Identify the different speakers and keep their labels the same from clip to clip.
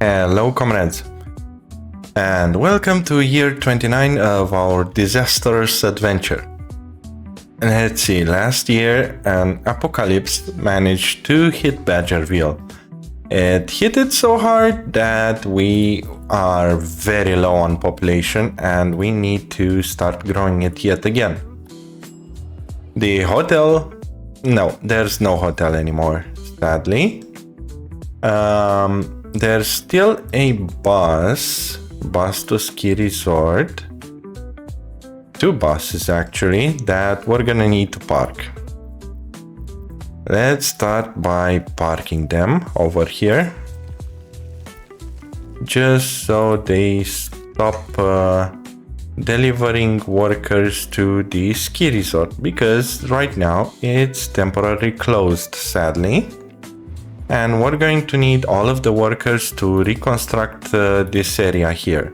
Speaker 1: Hello comrades, and welcome to year 29 of our disastrous adventure. Let's see, last year an apocalypse managed to hit Badgerville. It hit it so hard that we are very low on population and we need to start growing it yet again. The hotel, no, there's no hotel anymore, sadly. There's still a bus to ski resort. Two buses actually that we're gonna need to park. Let's start by parking them over here, just so they stop delivering workers to the ski resort, because right now it's temporarily closed, sadly. And we're going to need all of the workers to reconstruct this area here.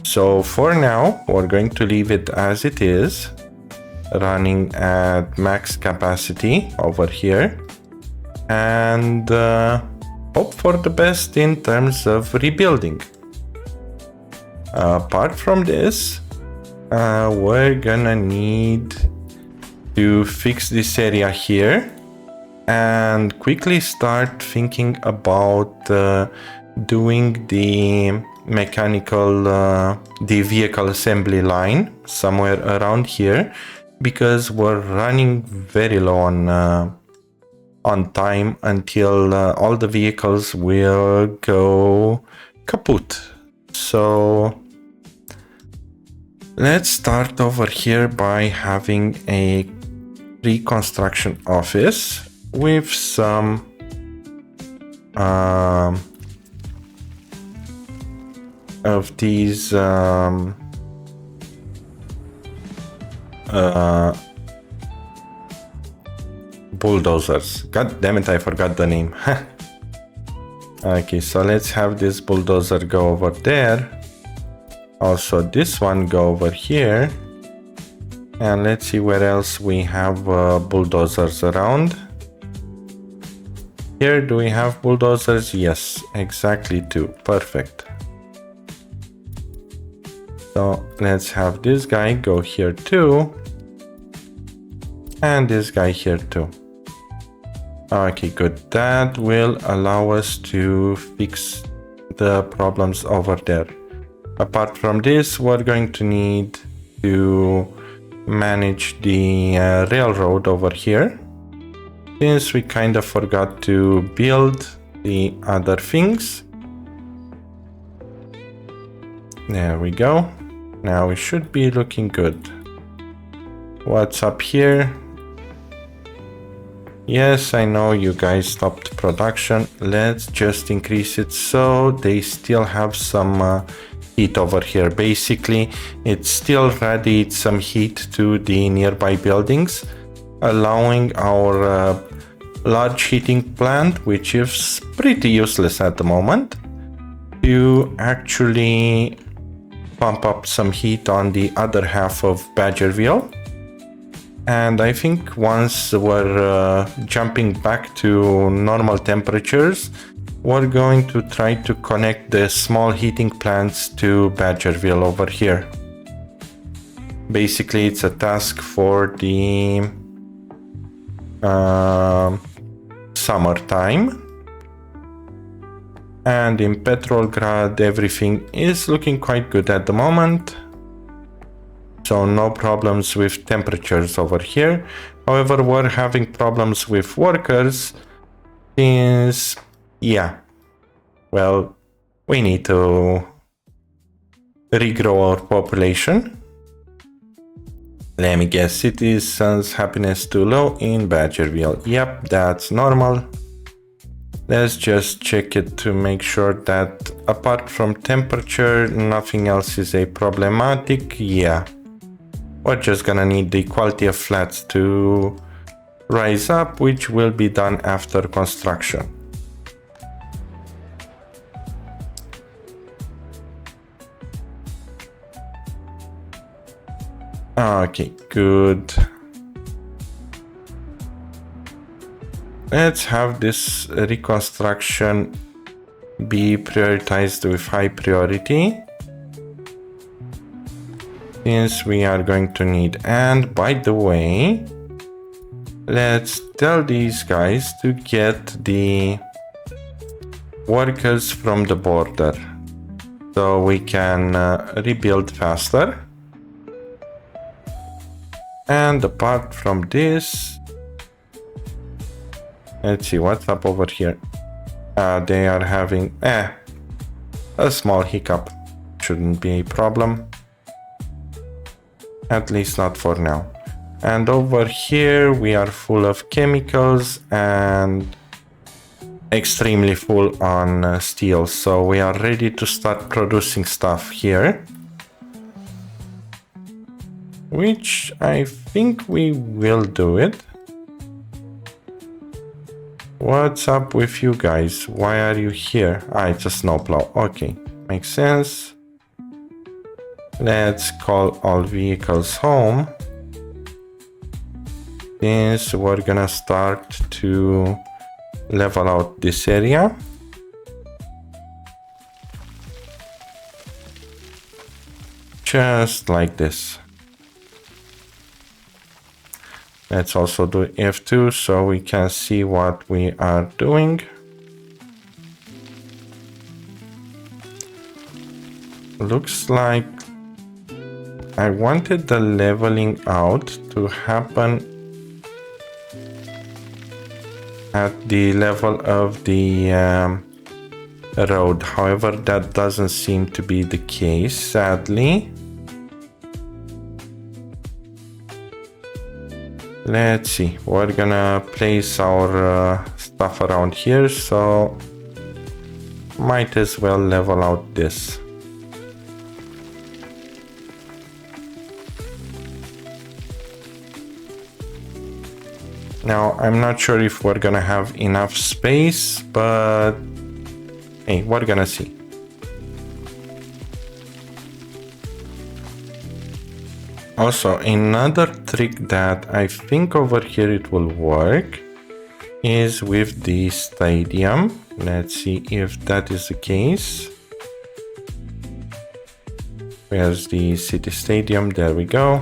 Speaker 1: So for now, we're going to leave it as it is, running at max capacity over here, and hope for the best in terms of rebuilding. Apart from this, we're gonna need to fix this area here and quickly start thinking about doing the mechanical, the vehicle assembly line somewhere around here, because we're running very low on time until all the vehicles will go kaput. So let's start over here by having a reconstruction office with some of these bulldozers. God damn it, I forgot the name. Okay, so let's have this bulldozer go over there. Also this one go over here. And let's see where else we have bulldozers around. Here, do we have bulldozers? Yes, exactly two. Perfect. So let's have this guy go here too. And this guy here too. Okay, good. That will allow us to fix the problems over there. Apart from this, we're going to need to manage the railroad over here, since we kind of forgot to build the other things. There we go. Now we should be looking good. What's up here? Yes, I know you guys stopped production. Let's just increase it so they still have some heat over here. Basically, it still radiates some heat to the nearby buildings, allowing our large heating plant, which is pretty useless at the moment, to actually pump up some heat on the other half of Badgerville. And I think once we're jumping back to normal temperatures, we're going to try to connect the small heating plants to Badgerville over here. Basically, it's a task for the summertime. And in Petrograd, everything is looking quite good at the moment. So no problems with temperatures over here. However, we're having problems with workers since, yeah, well, we need to regrow our population. Let me guess, citizens' happiness too low in Badgerville. Yep, that's normal. Let's just check it to make sure that apart from temperature, nothing else is a problematic. Yeah. We're just gonna need the quality of flats to rise up, which will be done after construction. Okay, good. Let's have this reconstruction be prioritized with high priority, since we are going to need. And by the way, let's tell these guys to get the workers from the border so we can rebuild faster. And apart from this, let's see what's up over here. They are having a small hiccup. Shouldn't be a problem, at least not for now. And over here we are full of chemicals and extremely full on steel, so we are ready to start producing stuff here, which I think we will do it. What's up with you guys? Why are you here? It's a snowplow. Okay, makes sense. Let's call all vehicles home, since we're gonna start to level out this area. Just like this. Let's also do F2 so we can see what we are doing. Looks like I wanted the leveling out to happen at the level of the road. However, that doesn't seem to be the case, sadly. Let's see, we're gonna place our stuff around here, so might as well level out this. Now, I'm not sure if we're gonna have enough space, but hey, we're gonna see. Also, another trick that I think over here it will work is with the stadium. Let's see if that is the case. Where's the city stadium? There we go.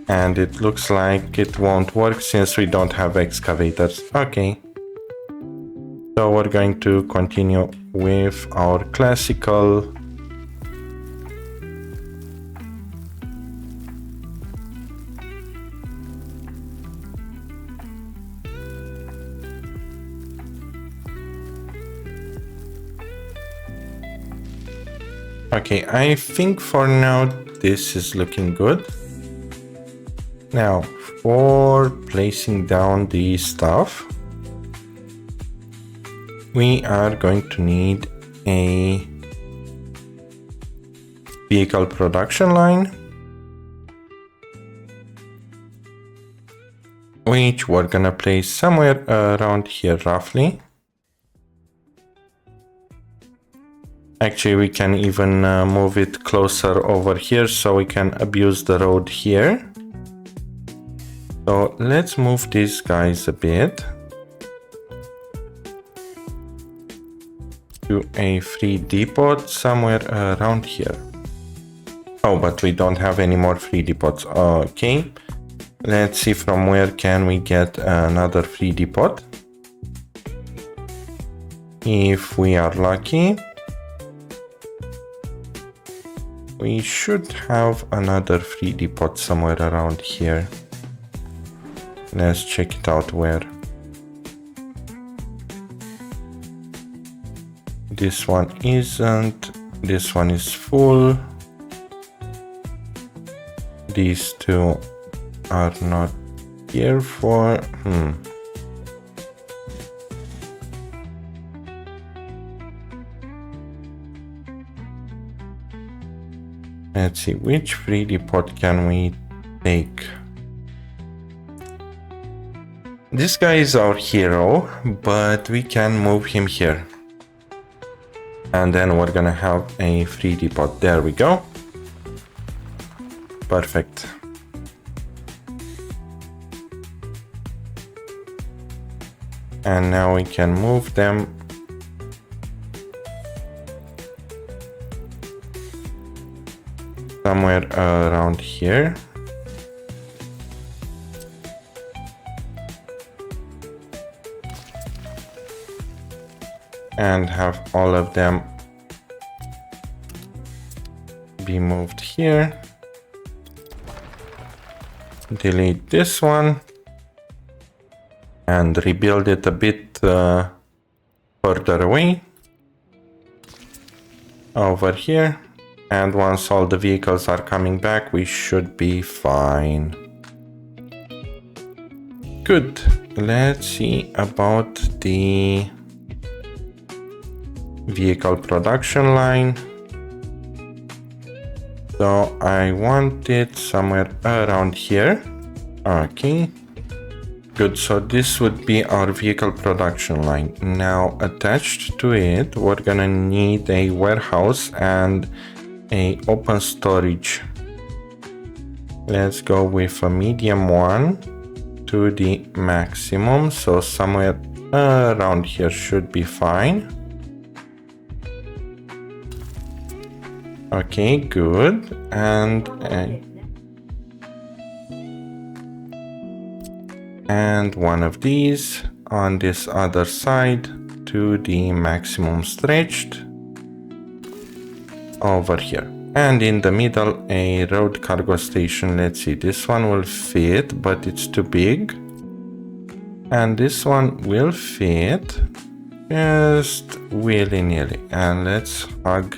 Speaker 1: And it looks like it won't work since we don't have excavators. Okay. So we're going to continue with our classical Okay, I think for now this is looking good. Now, for placing down the stuff, we are going to need a vehicle production line, which we're gonna place somewhere around here roughly. Actually, we can even move it closer over here so we can abuse the road here. So let's move these guys a bit to a free depot somewhere around here. Oh, but we don't have any more free depots. Okay, let's see from where can we get another free depot. If we are lucky, we should have another free depot somewhere around here. Let's check it out where. This one isn't. This one is full. These two are not here for. Let's see, which free depot can we take? This guy is our hero, but we can move him here. And then we're gonna have a free depot. There we go. Perfect. And now we can move them somewhere around here. And have all of them be moved here. Delete this one and rebuild it a bit further away over here. And once all the vehicles are coming back, we should be fine. Good. Let's see about the vehicle production line. So I want it somewhere around here. Okay. Good, so this would be our vehicle production line. Now attached to it, we're gonna need a warehouse and a open storage. Let's go with a medium one to the maximum. So somewhere around here should be fine. Okay, good. And one of these on this other side to the maximum stretched over here. And in the middle, a road cargo station. Let's see, this one will fit, but it's too big. And this one will fit just willy-nilly. And let's hug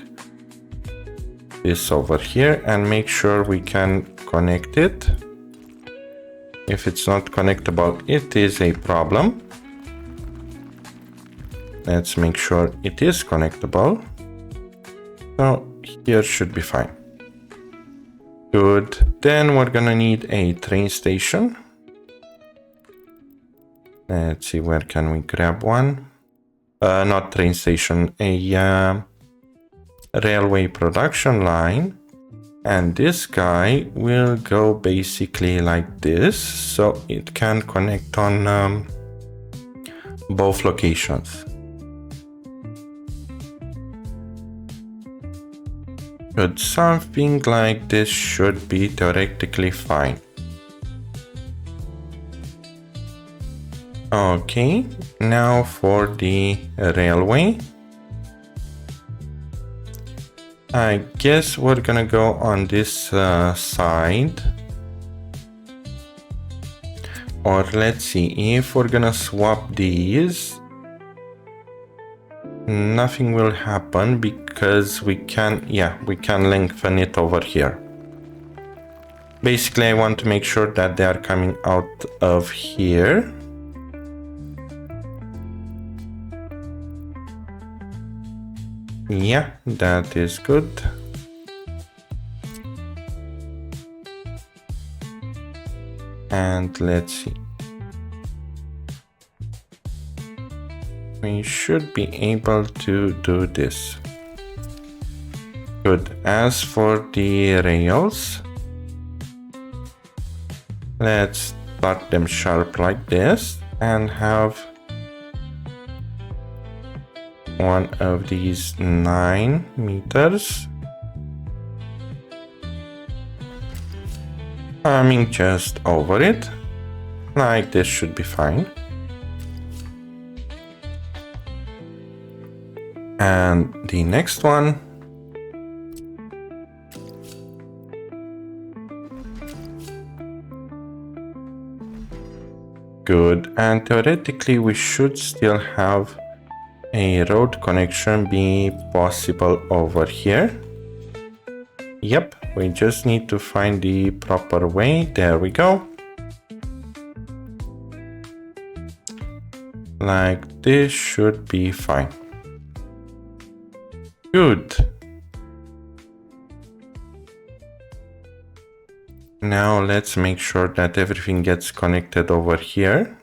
Speaker 1: this over here and make sure we can connect it. If it's not connectable, it is a problem. Let's make sure it is connectable. So here should be fine. Good. Then we're gonna need a train station. Let's see, where can we grab one? Not train station, a railway production line. And this guy will go basically like this, so it can connect on both locations. Good, something like this should be theoretically fine. Okay, now for the railway. I guess we're gonna go on this side. Or let's see, if we're gonna swap these, nothing will happen because we can lengthen it over here. Basically, I want to make sure that they are coming out of here. Yeah, that is good. And let's see. We should be able to do this. Good. As for the rails, let's start them sharp like this and have one of these 9 meters coming just over it. Like this should be fine. And the next one, good. And theoretically we should still have a road connection be possible over here. Yep, we just need to find the proper way. There we go. Like this should be fine. Good. Now let's make sure that everything gets connected over here.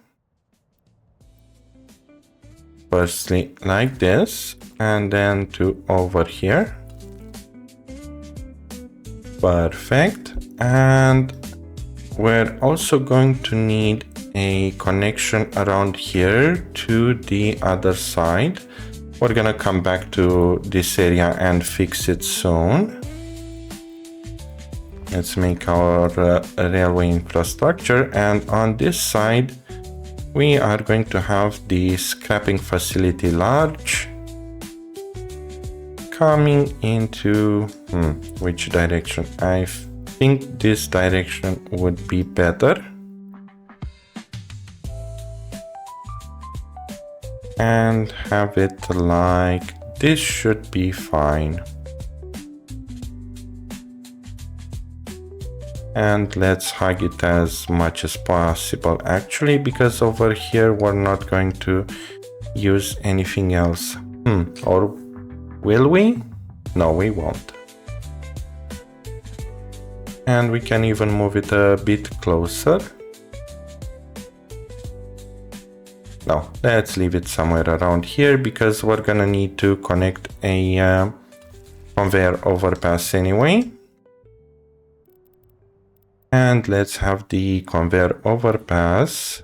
Speaker 1: Firstly like this, and then to over here. Perfect. And we're also going to need a connection around here to the other side. We're gonna come back to this area and fix it soon. Let's make our railway infrastructure, and on this side we are going to have the scrapping facility large coming into which direction? I think this direction would be better. And have it like this should be fine. And let's hug it as much as possible actually, because over here we're not going to use anything else. Or will we? No, we won't. And we can even move it a bit closer. No, let's leave it somewhere around here because we're gonna need to connect a conveyor overpass anyway. And let's have the conveyor overpass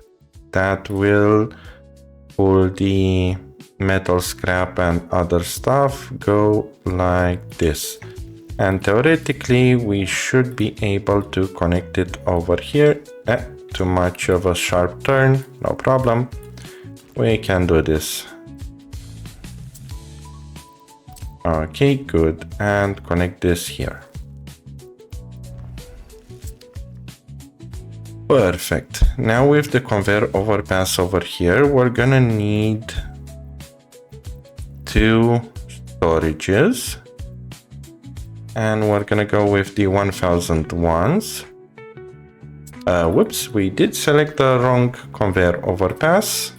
Speaker 1: that will pull the metal scrap and other stuff go like this. And theoretically we should be able to connect it over here. Too much of a sharp turn, no problem. We can do this. Okay, good. And connect this here. Perfect. Now with the conveyor overpass over here, we're gonna need 2 storages. And we're gonna go with the 1000 ones. Whoops, we did select the wrong conveyor overpass.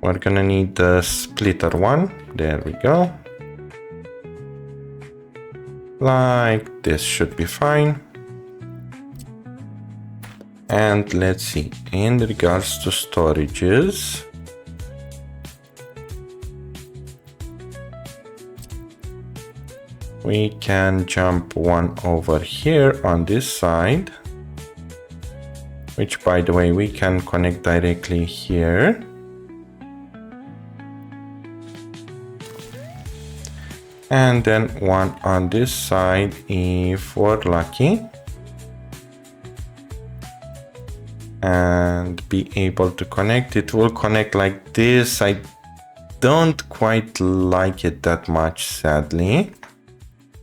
Speaker 1: We're gonna need the splitter one. There we go. Like this should be fine. And let's see, in regards to storages, we can jump one over here on this side, which by the way we can connect directly here. And then one on this side if we're lucky. And be able to connect. It will connect like this. I don't quite like it that much, sadly.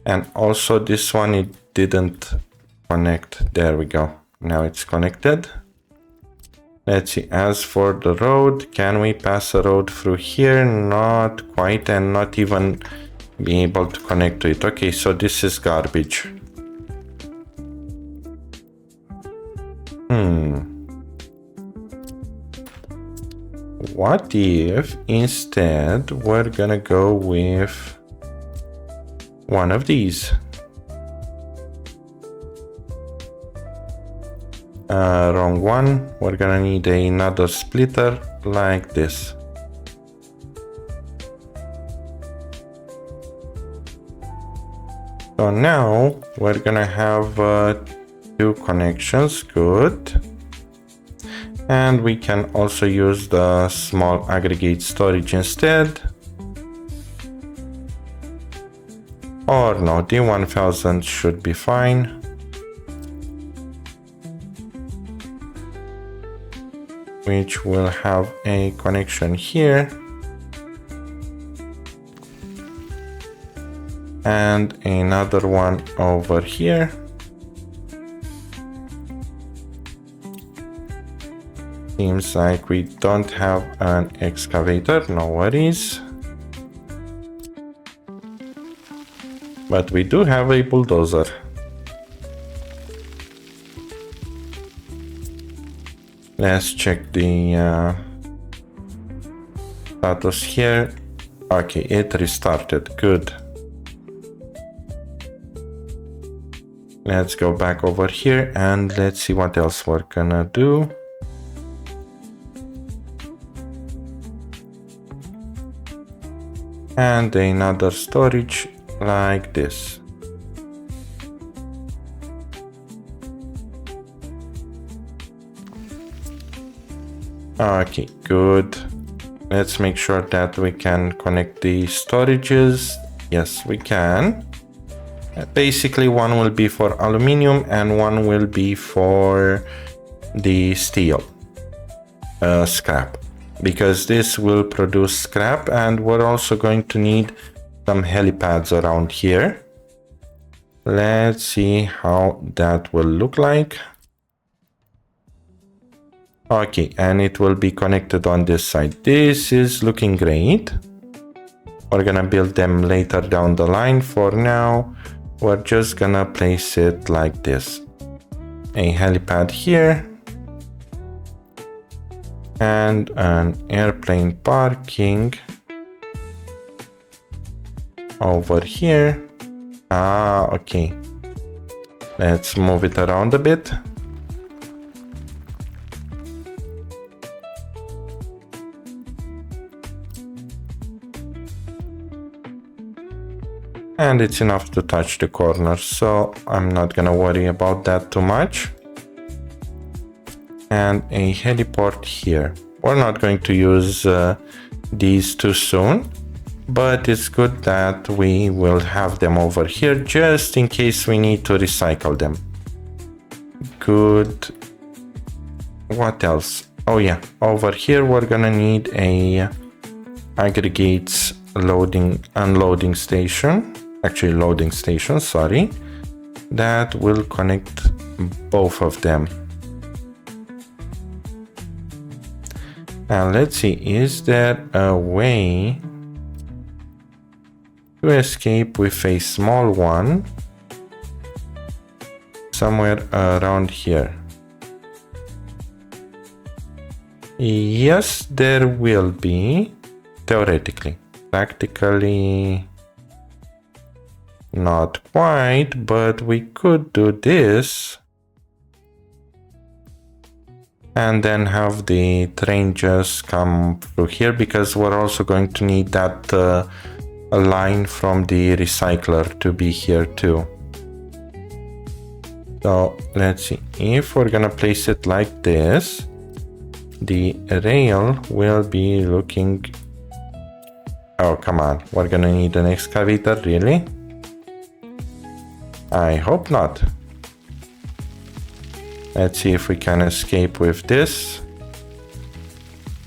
Speaker 1: And also this one, it didn't connect. There we go. Now it's connected. Let's see, as for the road, can we pass a road through here? Not quite, and not even be able to connect to it. Okay, so this is garbage. What if instead we're gonna go with one of these? Wrong one. We're gonna need another splitter like this. So now we're gonna have 2 connections. Good. And we can also use the small aggregate storage instead. Or no, the 1000 should be fine. Which will have a connection here. And another one over here. Seems like we don't have an excavator, no worries. But we do have a bulldozer. Let's check the status here. Okay, it restarted, good. Let's go back over here and let's see what else we're gonna do. And another storage like this. Okay, good. Let's make sure that we can connect the storages. Yes, we can. Basically, one will be for aluminum and one will be for the steel scrap, because this will produce scrap, and we're also going to need some helipads around here. Let's see how that will look like. Okay, and it will be connected on this side. This is looking great. We're gonna build them later down the line. For now, we're just gonna place it like this. A helipad here. And an airplane parking over here. Okay. Let's move it around a bit. And it's enough to touch the corner, so I'm not gonna worry about that too much. And a heliport here. We're not going to use these too soon, but it's good that we will have them over here just in case we need to recycle them. Good. What else? Oh yeah, over here we're gonna need a aggregates unloading station. Actually, loading station, sorry. That will connect both of them. And let's see, is there a way to escape with a small one somewhere around here? Yes, there will be, theoretically. Practically, not quite, but we could do this and then have the train just come through here, because we're also going to need that line from the recycler to be here too. So let's see, if we're gonna place it like this, the rail will be looking... Oh, come on, we're gonna need an excavator, really? I hope not. Let's see if we can escape with this.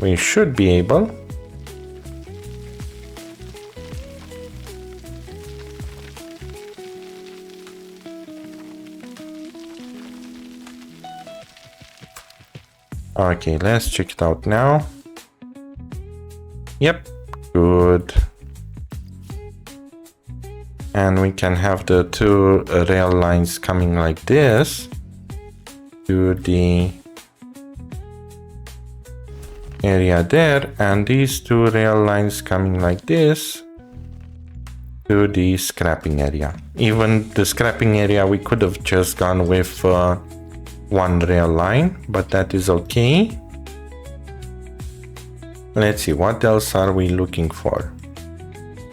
Speaker 1: We should be able. Okay, let's check it out now. Yep, good. And we can have the two rail lines coming like this to the area there, and these two rail lines coming like this to the scrapping area. Even the scrapping area, we could have just gone with one rail line, but that is okay. Let's see, what else are we looking for?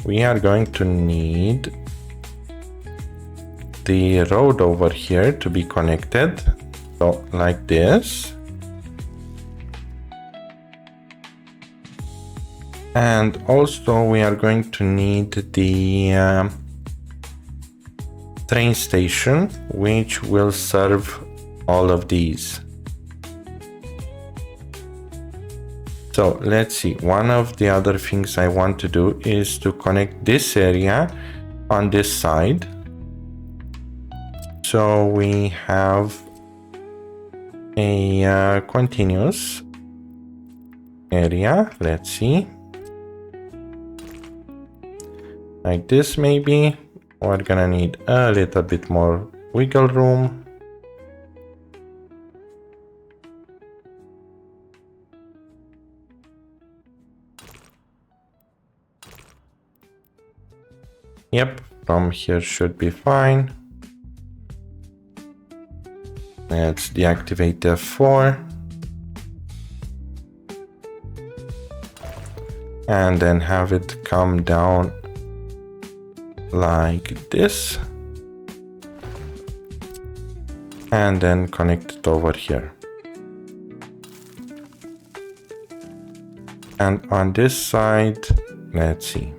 Speaker 1: We are going to need the road over here to be connected, so like this. And also we are going to need the train station, which will serve all of these. So let's see, one of the other things I want to do is to connect this area on this side. So we have a continuous area, let's see. Like this maybe. We're gonna need a little bit more wiggle room. Yep, from here should be fine. Let's deactivate F4. And then have it come down like this. And then connect it over here. And on this side, let's see.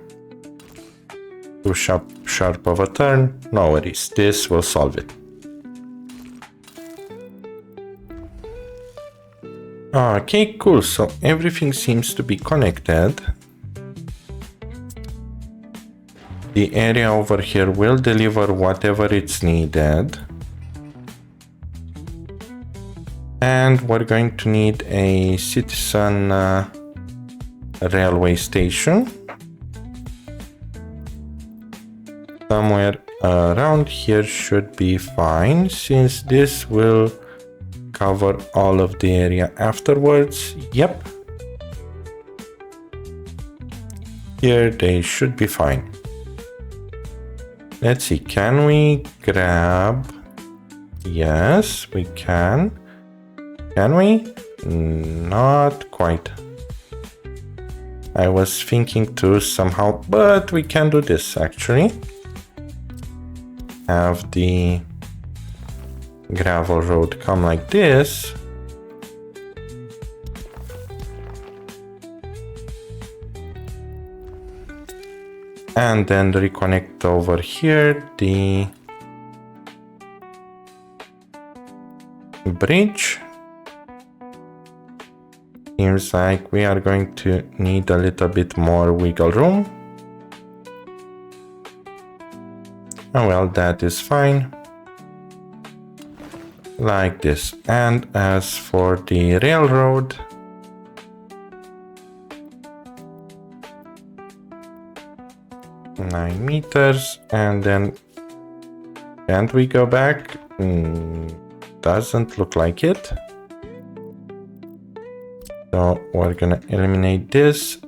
Speaker 1: Too sharp of a turn, no worries, this will solve it. Okay, cool, so everything seems to be connected. The area over here will deliver whatever it's needed. And we're going to need a citizen railway station. Somewhere around here should be fine, since this will cover all of the area afterwards. Yep. Here they should be fine. Let's see, can we grab? Yes, we can. Can we? Not quite. I was thinking to somehow, but we can do this actually. Have the gravel road come like this. And then reconnect over here the bridge. Seems like we are going to need a little bit more wiggle room. Oh well, that is fine. Like this. And as for the railroad, nine meters, and then can't we go back? Doesn't look like it. So we're gonna eliminate this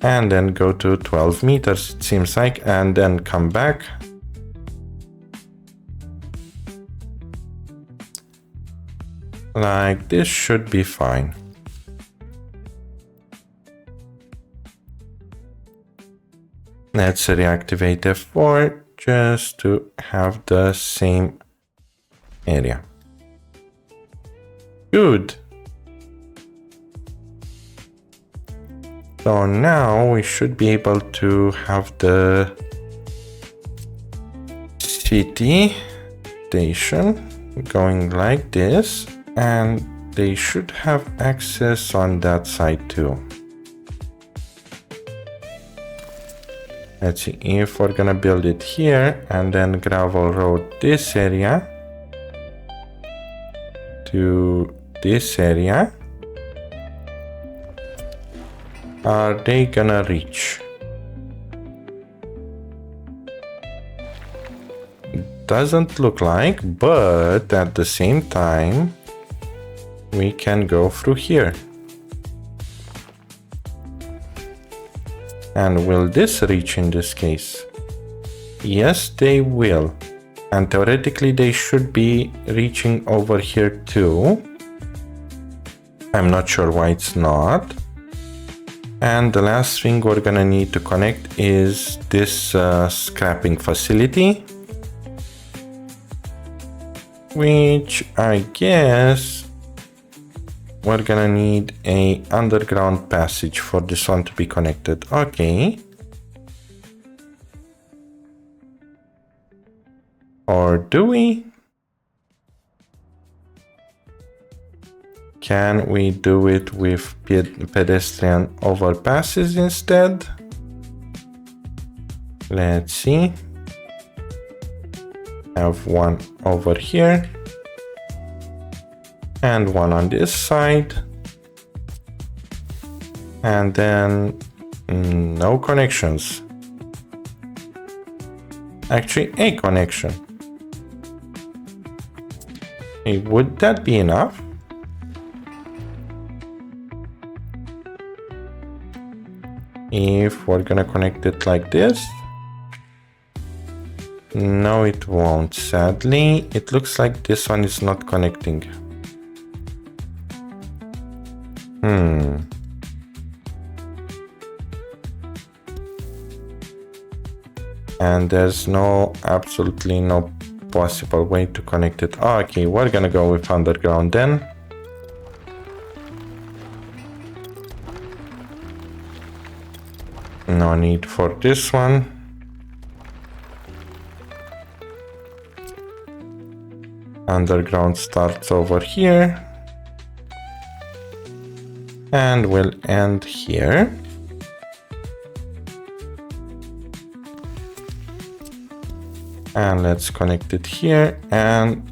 Speaker 1: and then go to 12 meters, it seems like, and then come back. Like this should be fine. Let's reactivate F4 just to have the same area. Good. So now we should be able to have the city station going like this, and they should have access on that side too. Let's see if we're gonna build it here and then gravel road this area to this area. Are they gonna reach? Doesn't look like, but at the same time, we can go through here. And will this reach in this case? Yes, they will. And theoretically, they should be reaching over here too. I'm not sure why it's not. And the last thing we're gonna need to connect is this scrapping facility, which I guess we're gonna need a underground passage for this one to be connected. Okay. Or do we? Can we do it with pedestrian overpasses instead? Let's see. Have one over here and one on this side, and then no connections. Actually, a connection. Hey, would that be enough? If we're gonna connect it like this? No, it won't, sadly. It looks like this one is not connecting. And there's absolutely no possible way to connect it. Okay, we're gonna go with underground then. No need for this one. Underground starts over here and will end here. And let's connect it here and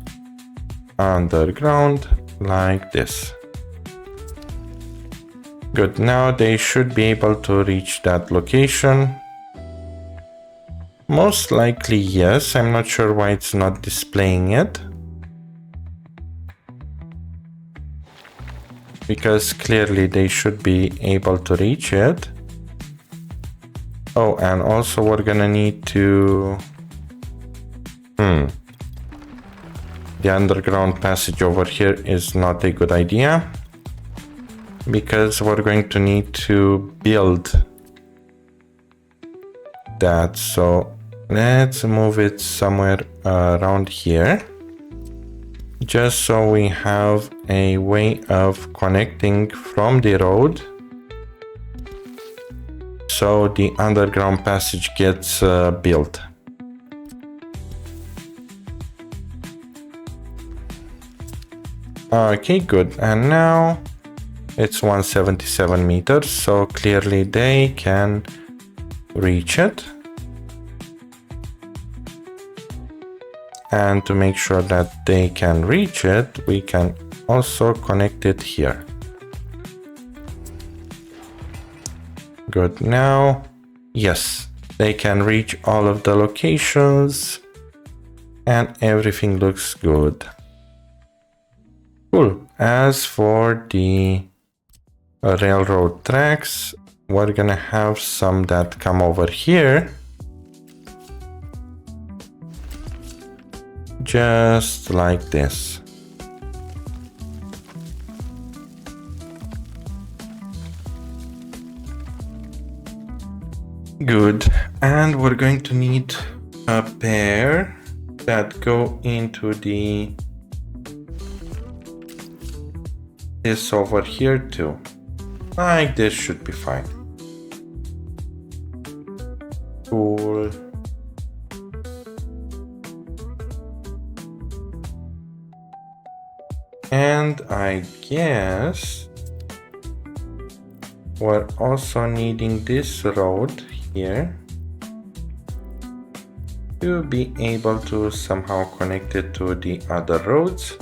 Speaker 1: underground like this. Good, now they should be able to reach that location. Most likely yes, I'm not sure why it's not displaying it. Because clearly they should be able to reach it. Oh, and also we're gonna need to... The underground passage over here is not a good idea, because we're going to need to build that. So let's move it somewhere around here, just so we have a way of connecting from the road, so the underground passage gets built. Okay, good. And now it's 177 meters, so clearly they can reach it. And to make sure that they can reach it, we can also connect it here. Good. Now, yes, they can reach all of the locations and everything looks good. Cool. As for the railroad tracks, we're gonna have some that come over here, just like this. Good. And we're going to need a pair that go into this over here too. Like this should be fine. Cool. And I guess we're also needing this road here to be able to somehow connect it to the other roads,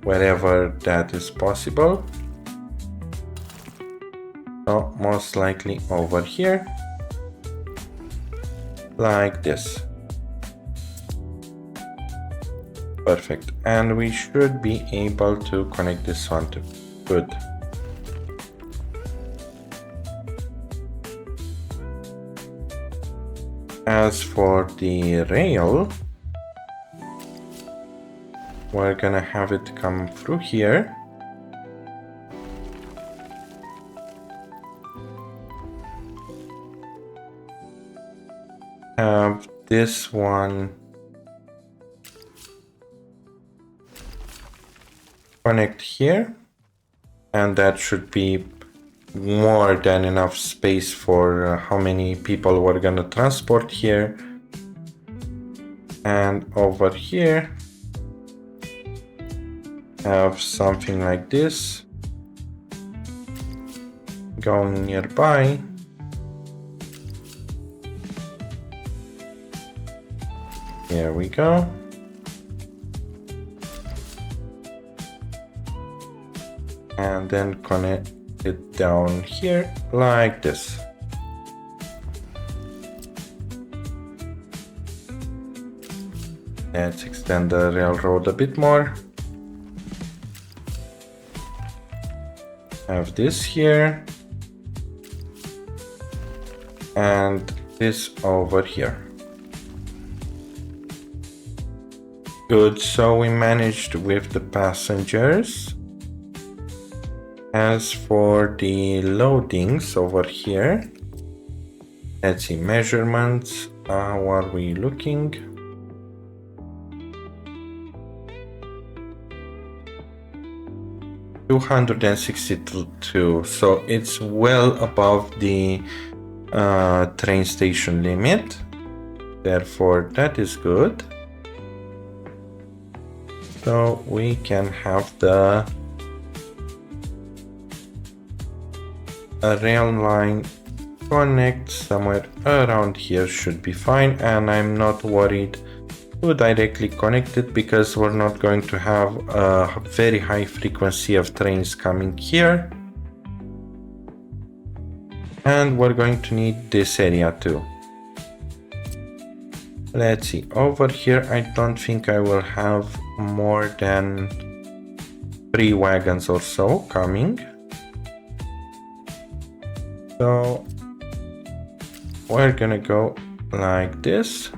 Speaker 1: wherever that is possible. So most likely over here, like this. Perfect. And we should be able to connect this one too. Good. As for the rail, we're gonna have it come through here. Have this one connect here, and that should be more than enough space for how many people we're gonna transport here. And over here have something like this going nearby. Here we go. And then connect it down here like this. Let's extend the railroad a bit more. Have this here and this over here. Good, so we managed with the passengers. As for the loadings over here, let's see, measurements, how are we looking? 262, so it's well above the train station limit, therefore that is good. So we can have the rail line connect somewhere around here, should be fine, and I'm not worried to directly connect it because we're not going to have a very high frequency of trains coming here. And we're going to need this area too. Let's see, over here I don't think I will have more than 3 wagons or so coming. So we're gonna go like this.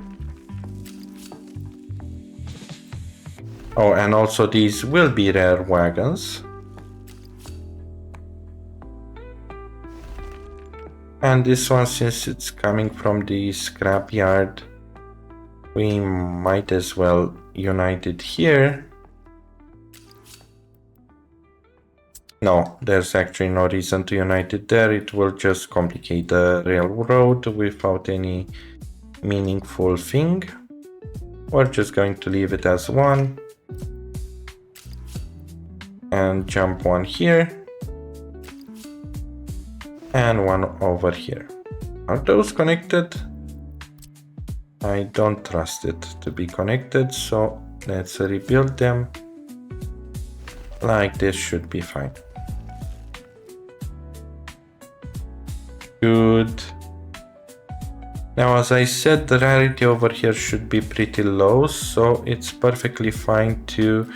Speaker 1: Oh, and also these will be rare wagons. And this one, since it's coming from the scrapyard, we might as well unite it here. No, there's actually no reason to unite it there. It will just complicate the railroad without any meaningful thing. We're just going to leave it as one. And jump one here. And one over here. Are those connected? I don't trust it to be connected, so let's rebuild them. Like this should be fine. Good. Now, as I said, the rarity over here should be pretty low, so it's perfectly fine to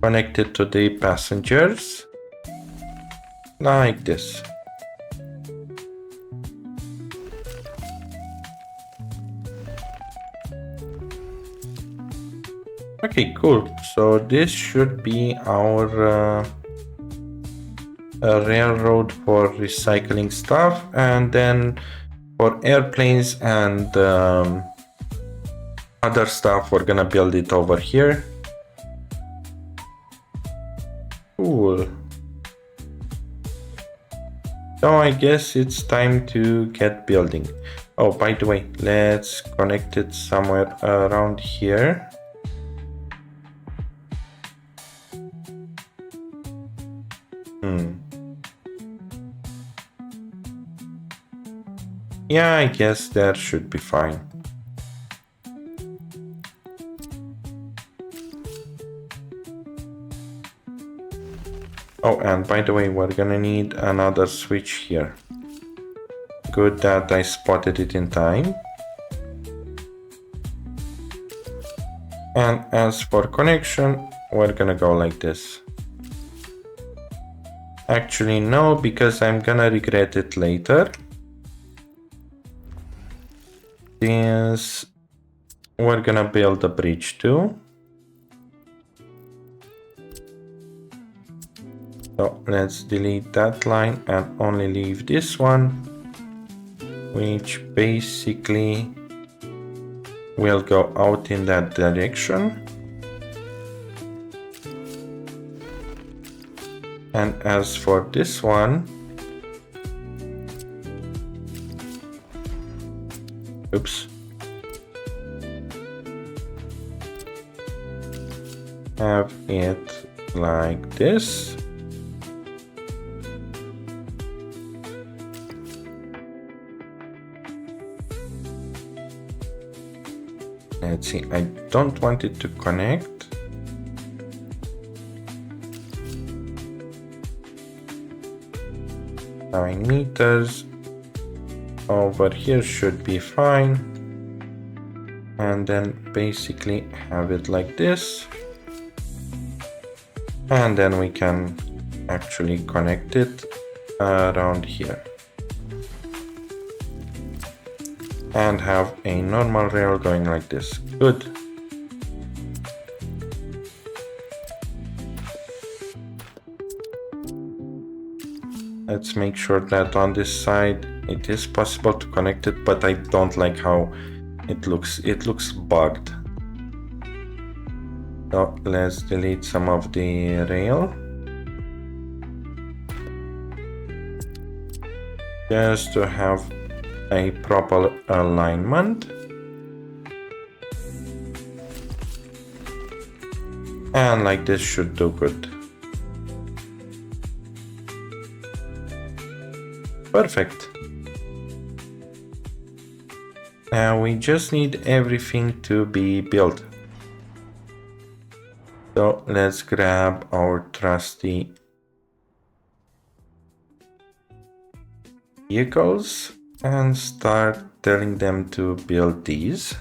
Speaker 1: connect it to the passengers. Like this. Okay, cool. So this should be our railroad for recycling stuff, and then for airplanes and other stuff, we're gonna build it over here. Cool. So I guess it's time to get building. Oh, by the way, let's connect it somewhere around here. Yeah, I guess that should be fine. Oh, and by the way, we're gonna need another switch here. Good that I spotted it in time. And as for connection, we're gonna go like this. Actually, no, because I'm gonna regret it later. Since we're gonna build a bridge too. So let's delete that line and only leave this one, which basically will go out in that direction. And as for this one, oops, have it like this. Let's see, I don't want it to connect. 9 meters. Over here should be fine. And then basically have it like this. And then we can actually connect it around here. And have a normal rail going like this. Good. Let's make sure that on this side it is possible to connect it, but I don't like how it looks. It looks bugged. So let's delete some of the rail. just to have a proper alignment. And like this should do good. Perfect. Now we just need everything to be built. So let's grab our trusty vehicles and start telling them to build these.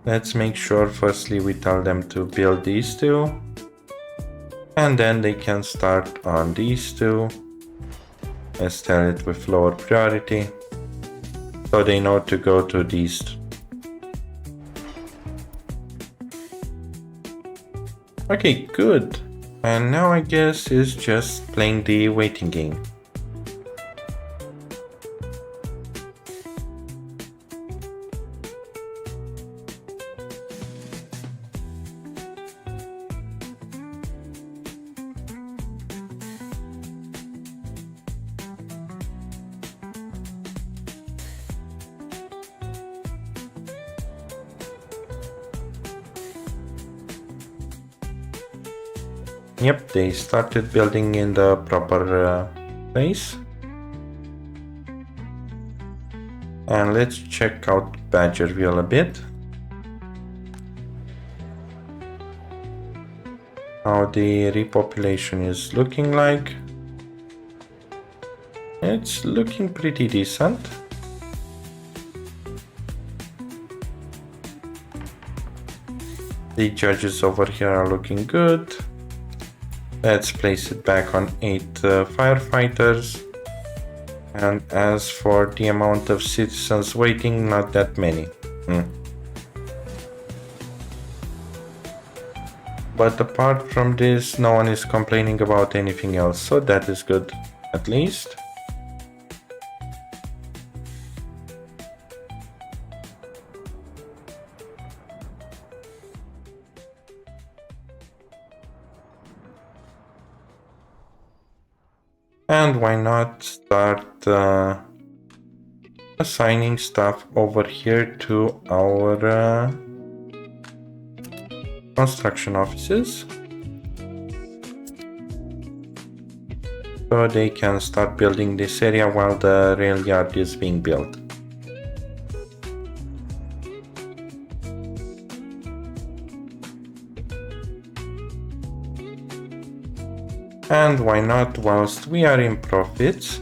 Speaker 1: Let's make sure firstly we tell them to build these two, and then they can start on these two. Let's tell it with lower priority so they know to go to these. Okay, good. And now I guess it's just playing the waiting game. Yep, they started building in the proper place. And let's check out Badgerville a bit. How the repopulation is looking like. It's looking pretty decent. The judges over here are looking good. Let's place it back on 8 firefighters. And as for the amount of citizens waiting, not that many. But apart from this, no one is complaining about anything else, so that is good, at least. And why not start assigning stuff over here to our construction offices, so they can start building this area while the rail yard is being built. And why not, whilst we are in profits,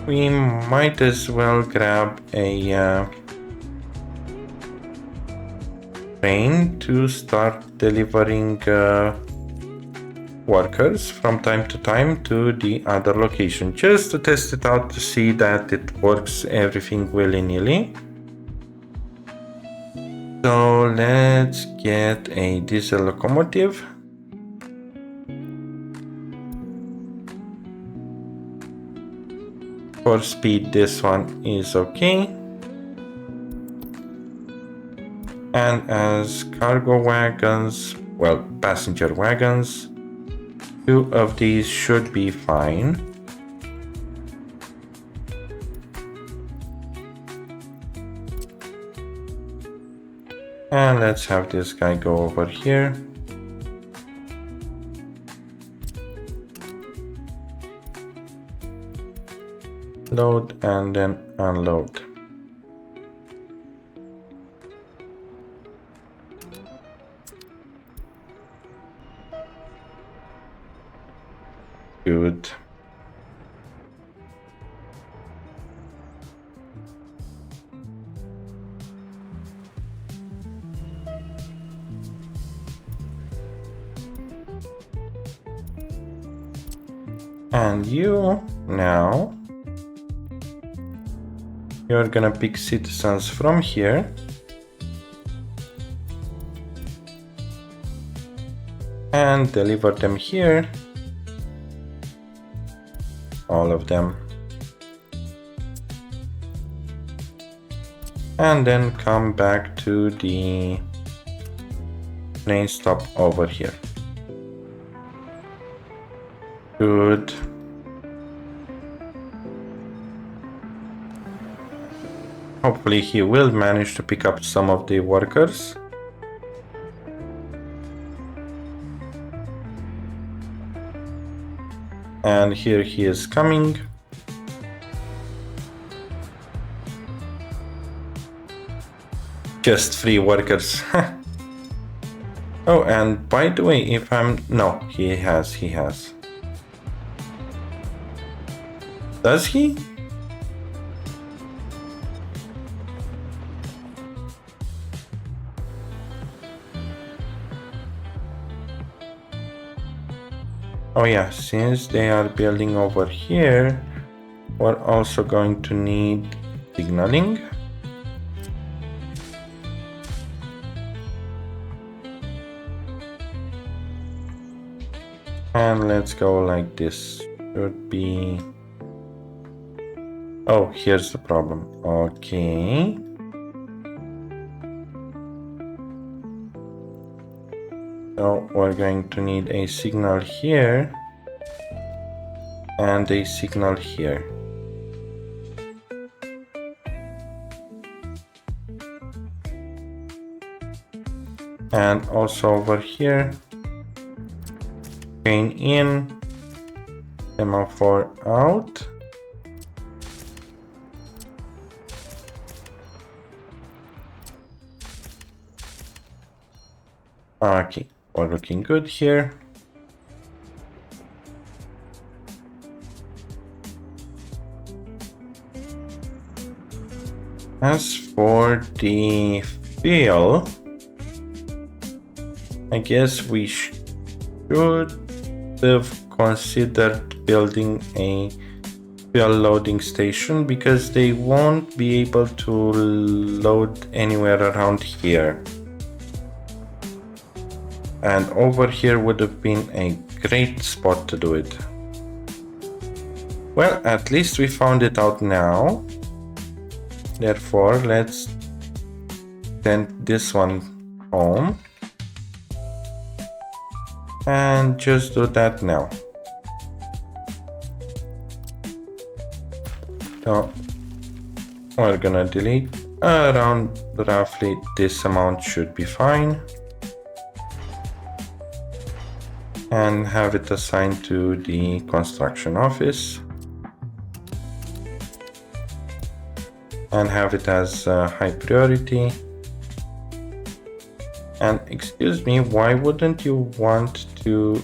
Speaker 1: we might as well grab a train to start delivering workers from time to time to the other location, just to test it out to see that it works everything willy-nilly. So let's get a diesel locomotive. For speed, this one is okay. And as cargo wagons, well, passenger wagons, 2 of these should be fine. And let's have this guy go over here. Load and then unload. Good. And you now, you're gonna pick citizens from here. And deliver them here. All of them. And then come back to the train stop over here. Good. Hopefully he will manage to pick up some of the workers. And here he is coming. Just 3 workers. Oh, and by the way, if I'm... No, he has. Does he? Oh yeah, since they are building over here, we're also going to need signaling. And let's go like this. Should be... Oh, here's the problem. Okay. So we're going to need a signal here and a signal here. And also over here, chain in, semaphore out. Okay, we're looking good here. As for the fuel, I guess we should have considered building a fuel loading station because they won't be able to load anywhere around here. And over here would have been a great spot to do it. Well, at least we found it out now. Therefore, let's send this one home. And just do that now. So we're gonna delete around roughly this amount should be fine. And have it assigned to the construction office. And have it as high priority. And excuse me, why wouldn't you want to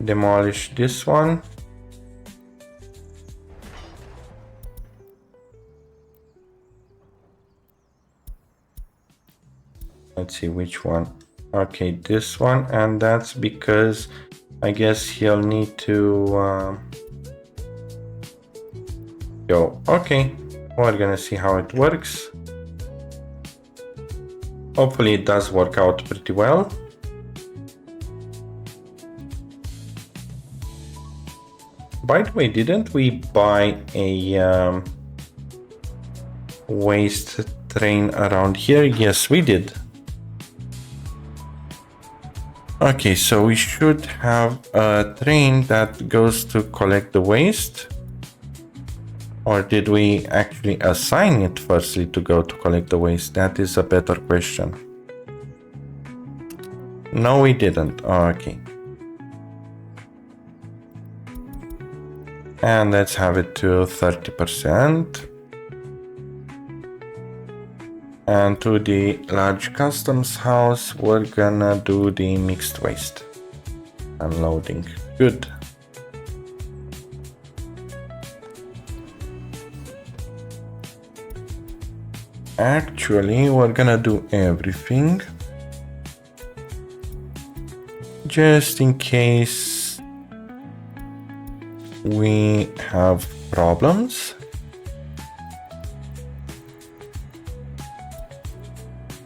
Speaker 1: demolish this one? Let's see which one. Okay, this one, and that's because I guess he'll need to go. Okay, we're gonna see how it works. Hopefully it does work out pretty well. By the way, didn't we buy a waste train around here? Yes, we did. Okay, so we should have a train that goes to collect the waste. Or did we actually assign it firstly to go to collect the waste? That is a better question. No, we didn't. Okay. And let's have it to 30%. And to the large customs house, we're gonna do the mixed waste unloading. Good. Actually, we're gonna do everything just in case we have problems.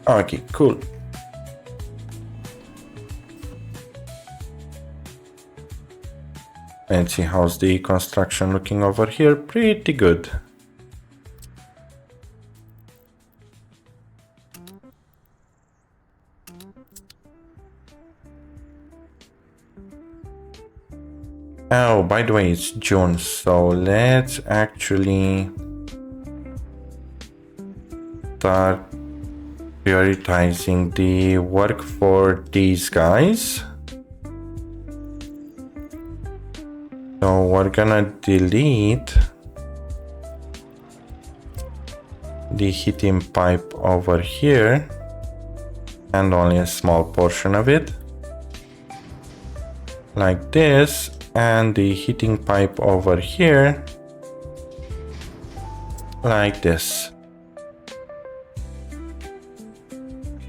Speaker 1: Okay, cool. Let's see how's the construction looking over here. Pretty good. Oh, by the way, it's June, so let's actually start prioritizing the work for these guys. So we're gonna delete the heating pipe over here and only a small portion of it like this, and the heating pipe over here like this.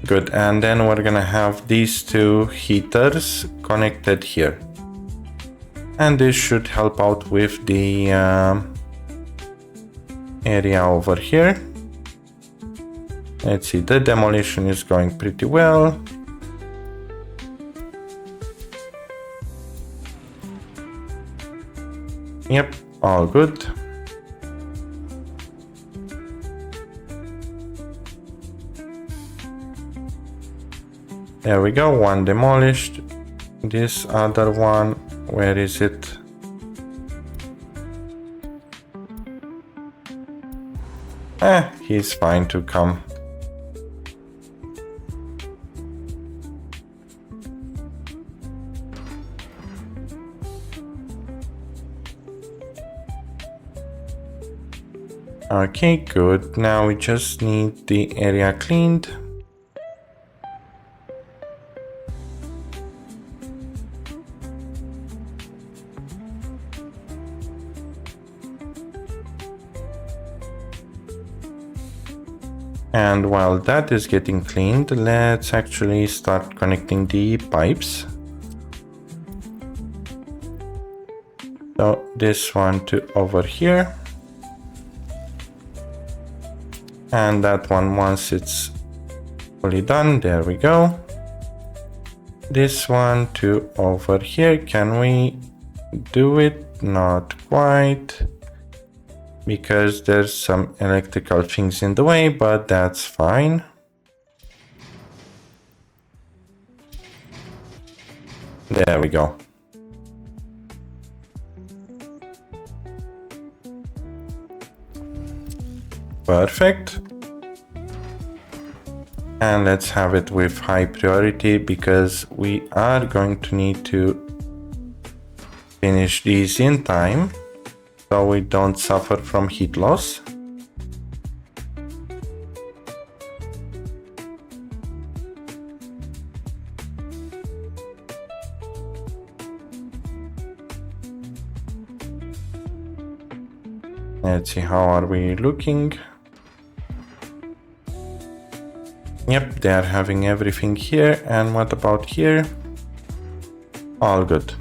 Speaker 1: Good, and then we're gonna have these two heaters connected here. And this should help out with the area over here. Let's see, the demolition is going pretty well. Yep, all good. There we go, one demolished. This other one, where is it? He's fine to come. Okay, good. Now we just need the area cleaned. And while that is getting cleaned, let's actually start connecting the pipes. So this one to over here. And that one, once it's fully done, there we go. This one to over here. Can we do it? Not quite, because there's some electrical things in the way, but that's fine. There we go. Perfect. And let's have it with high priority, because we are going to need to finish these in time so we don't suffer from heat loss. Let's see, how are we looking? Yep, they are having everything here. And what about here? All good.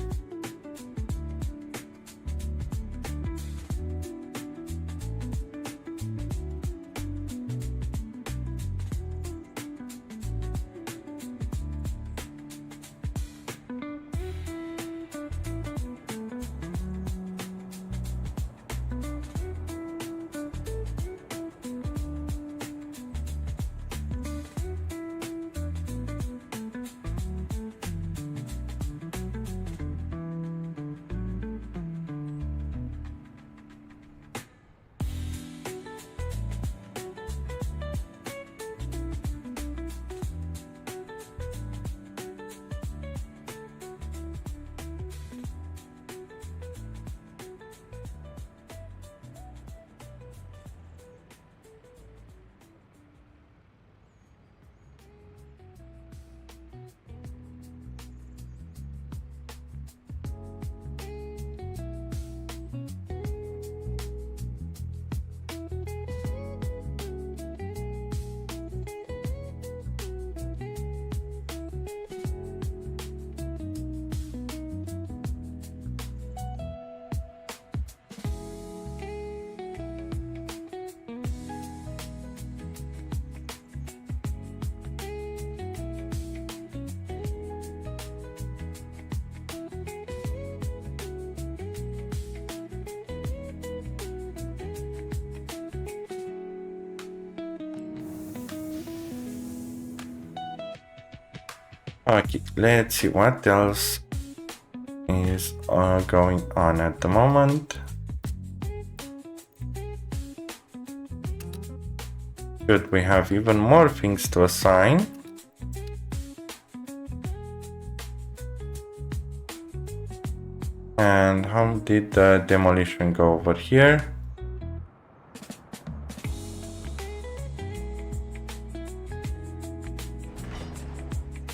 Speaker 1: Okay, let's see what else is going on at the moment. Good, we have even more things to assign. And how did the demolition go over here?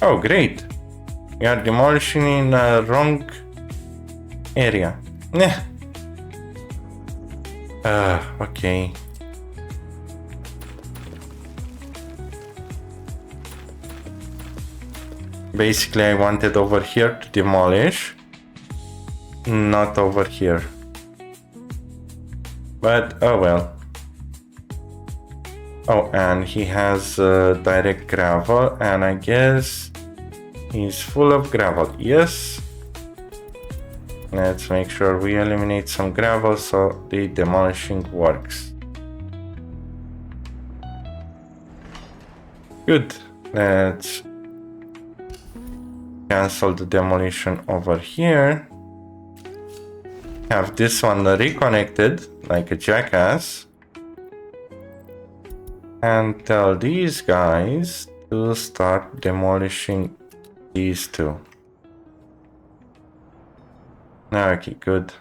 Speaker 1: Oh, great. We are demolishing in the wrong area. Okay. Basically, I wanted over here to demolish, not over here. But, oh well. Oh, and he has direct gravel, and I guess he's full of gravel. Yes. Let's make sure we eliminate some gravel so the demolishing works. Good. Let's cancel the demolition over here. Have this one reconnected like a jackass. And tell these guys to start demolishing these two. Okay, good.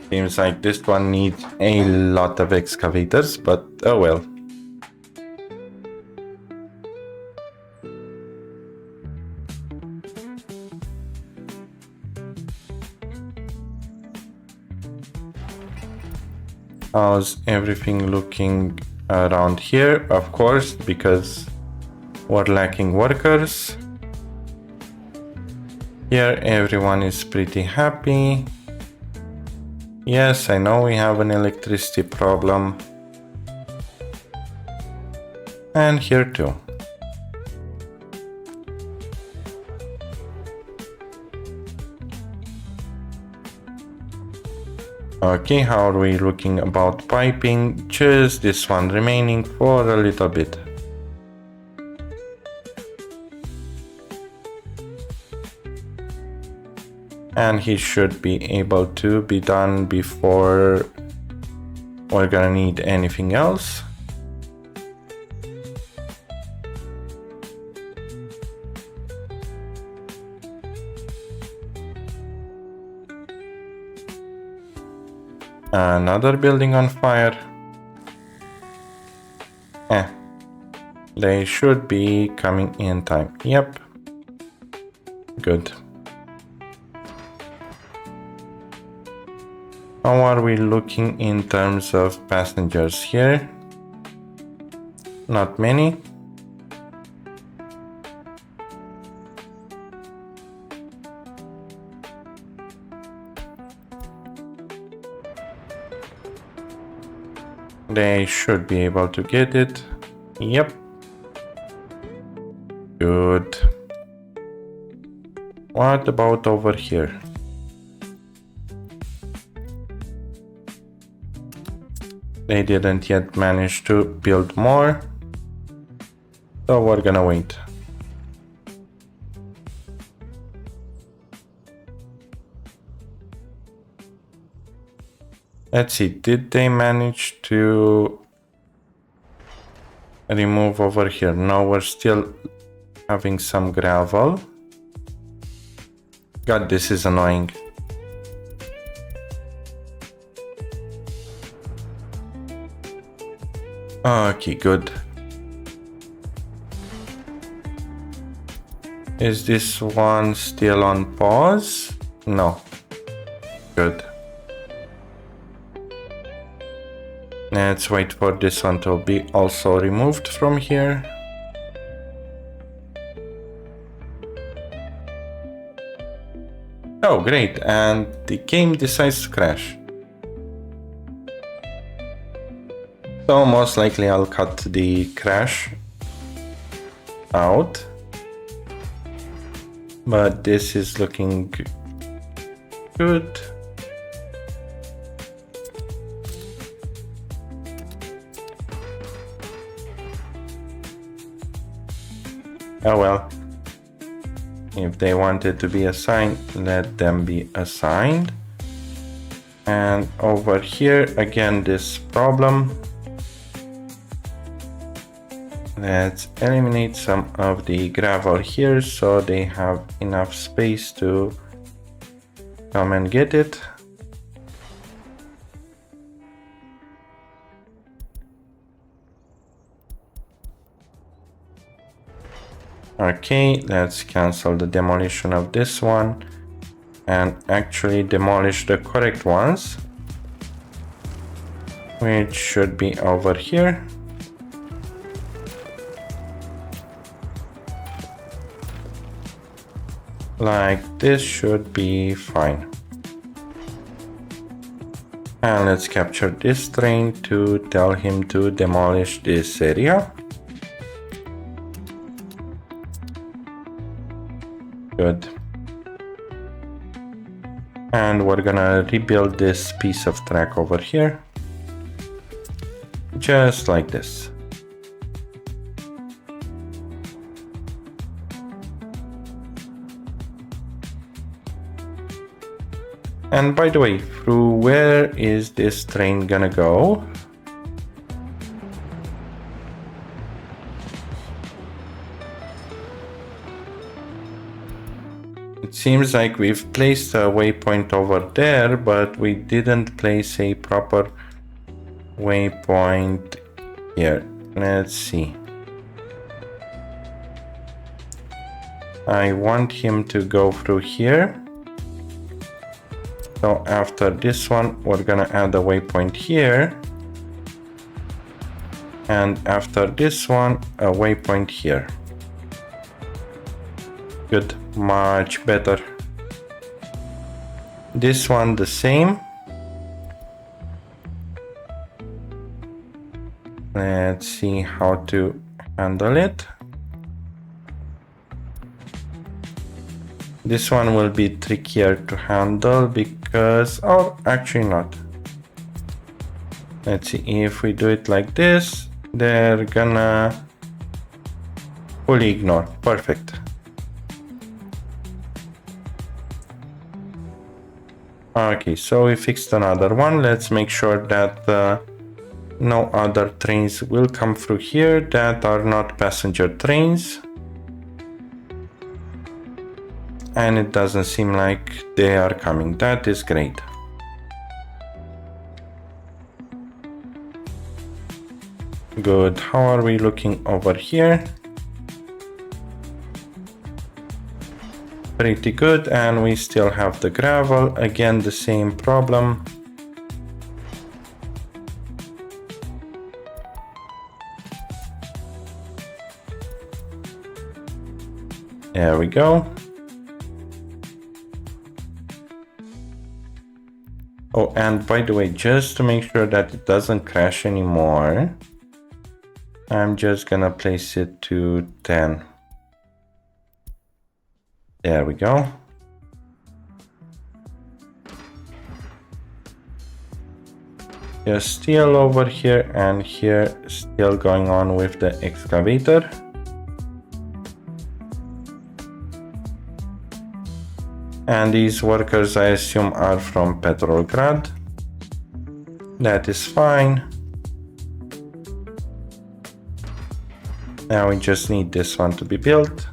Speaker 1: Seems like this one needs a lot of excavators, but oh well. How's everything looking around here? Of course, because we're lacking workers. Here everyone is pretty happy. Yes, I know we have an electricity problem. And here too. Okay, how are we looking about piping? Just this one remaining for a little bit. And he should be able to be done before we're gonna need anything else. Another building on fire. They should be coming in time. Yep. Good. How are we looking in terms of passengers here? Not many. They should be able to get it. Yep. Good. What about over here? They didn't yet manage to build more, so we're gonna wait. Let's see, did they manage to remove over here? No, we're still having some gravel. God, this is annoying. Okay, good. Is this one still on pause? No. Good. Let's wait for this one to be also removed from here. Oh, great. And the game decides to crash. So most likely I'll cut the crash out, but this is looking good. Oh well, if they wanted to be assigned, let them be assigned. And over here again this problem. Let's eliminate some of the gravel here so they have enough space to come and get it. Okay, let's cancel the demolition of this one and actually demolish the correct ones, which should be over here. Like this should be fine. And let's capture this train to tell him to demolish this area. Good. And we're gonna rebuild this piece of track over here. Just like this. And by the way, through where is this train gonna go? It seems like we've placed a waypoint over there, but we didn't place a proper waypoint here. Let's see. I want him to go through here. So after this one, we're gonna add a waypoint here. And after this one, a waypoint here. Good, much better. This one the same. Let's see how to handle it. This one will be trickier to handle because, or actually not. Let's see, if we do it like this, they're gonna fully ignore. Perfect. Okay, so we fixed another one. Let's make sure that no other trains will come through here that are not passenger trains. And it doesn't seem like they are coming. That is great. Good. How are we looking over here? Pretty good. And we still have the gravel. Again, the same problem. There we go. Oh, and by the way, just to make sure that it doesn't crash anymore, I'm just gonna place it to 10. There we go. There's steel over here and here, still going on with the excavator. And these workers, I assume, are from Petrograd. That is fine. Now we just need this one to be built.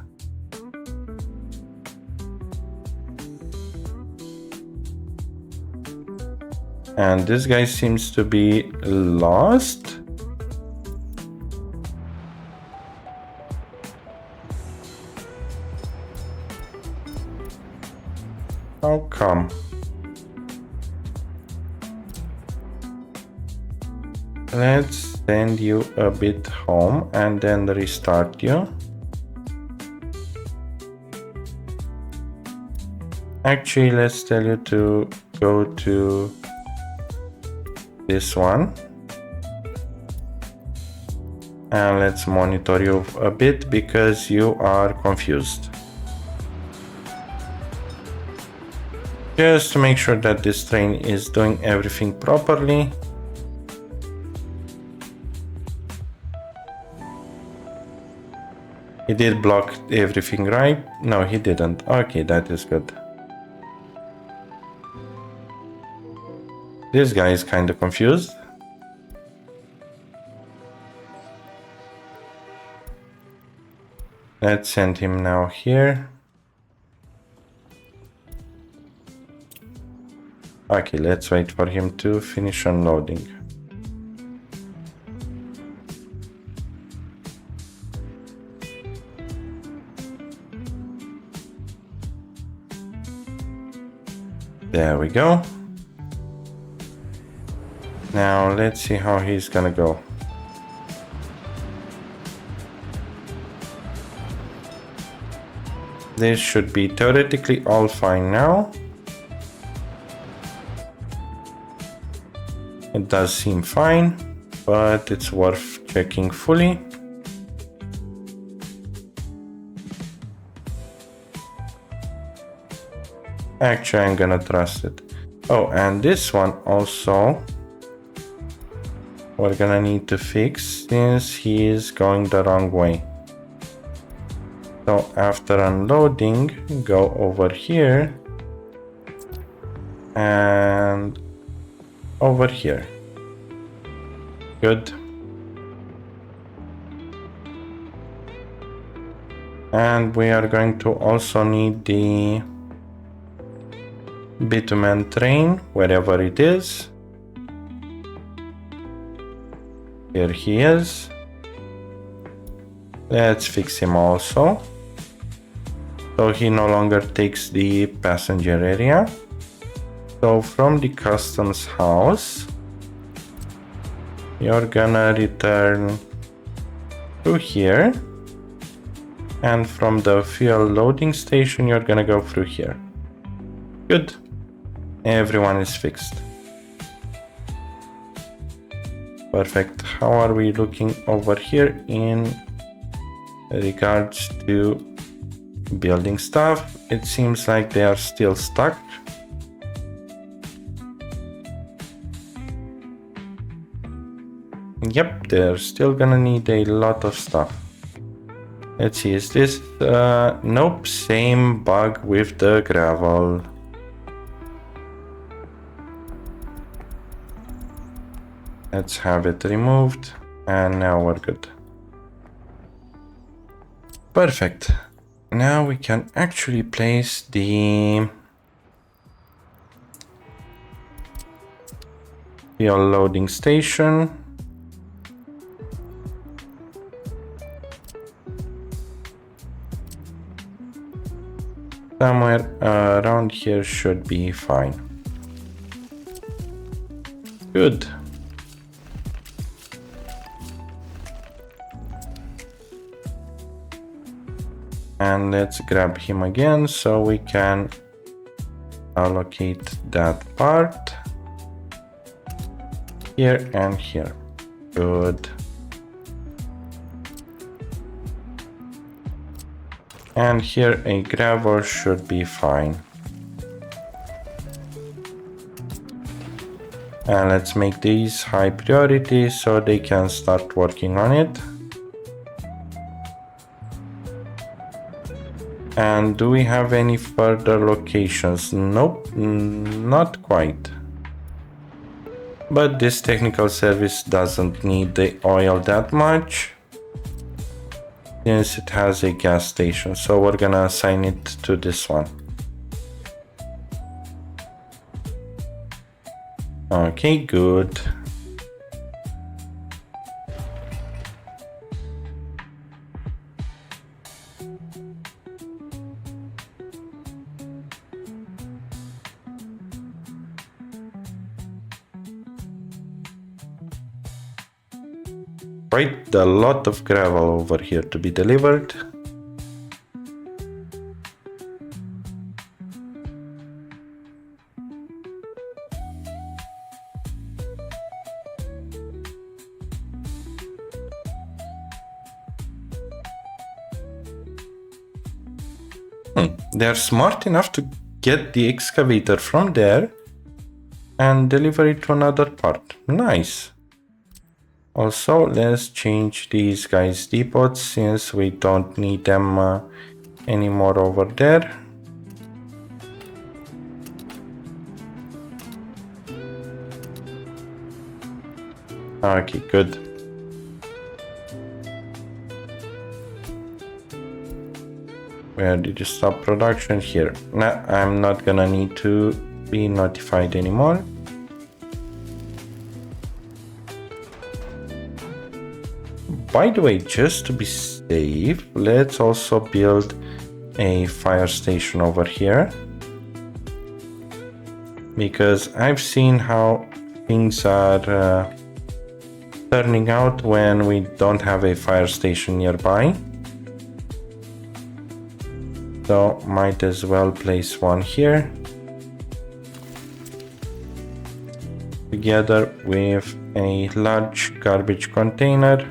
Speaker 1: And this guy seems to be lost. How come? Let's send you a bit home and then restart you. Actually, let's tell you to go to this one. And let's monitor you a bit because you are confused. Just to make sure that this train is doing everything properly. He did block everything right? No, he didn't. Okay, that is good. This guy is kind of confused. Let's send him now here. Okay, let's wait for him to finish unloading. There we go. Now let's see how he's gonna go. This should be theoretically all fine now. It does seem fine, but it's worth checking fully. Actually, I'm gonna trust it. Oh, and this one also we're gonna need to fix since he is going the wrong way. So after unloading, go over here and over here. Good. And we are going to also need the bitumen train, wherever it is. Here he is. Let's fix him also. So he no longer takes the passenger area. So from the customs house, you're gonna return to here. And from the fuel loading station, you're gonna go through here. Good. Everyone is fixed. Perfect. How are we looking over here in regards to building stuff? It seems like they are still stuck. Yep, they're still gonna need a lot of stuff. Let's see, is this... nope, same bug with the gravel. Let's have it removed, and now we're good. Perfect. Now we can actually place the fuel loading station. Somewhere around here should be fine. Good. And let's grab him again so we can allocate that part here and here. Good. And here a gravel should be fine. And let's make these high priority so they can start working on it. And do we have any further locations? Nope, not quite. But this technical service doesn't need the oil that much, since it has a gas station, so we're gonna assign it to this one. Okay, good. Quite a lot of gravel over here to be delivered. They're smart enough to get the excavator from there and deliver it to another part. Nice. Also, let's change these guys' depots since we don't need them anymore over there. Okay, good. Where did you stop production? Here. Nah, I'm not gonna need to be notified anymore. By the way, just to be safe, let's also build a fire station over here. Because I've seen how things are turning out when we don't have a fire station nearby. So might as well place one here. Together with a large garbage container.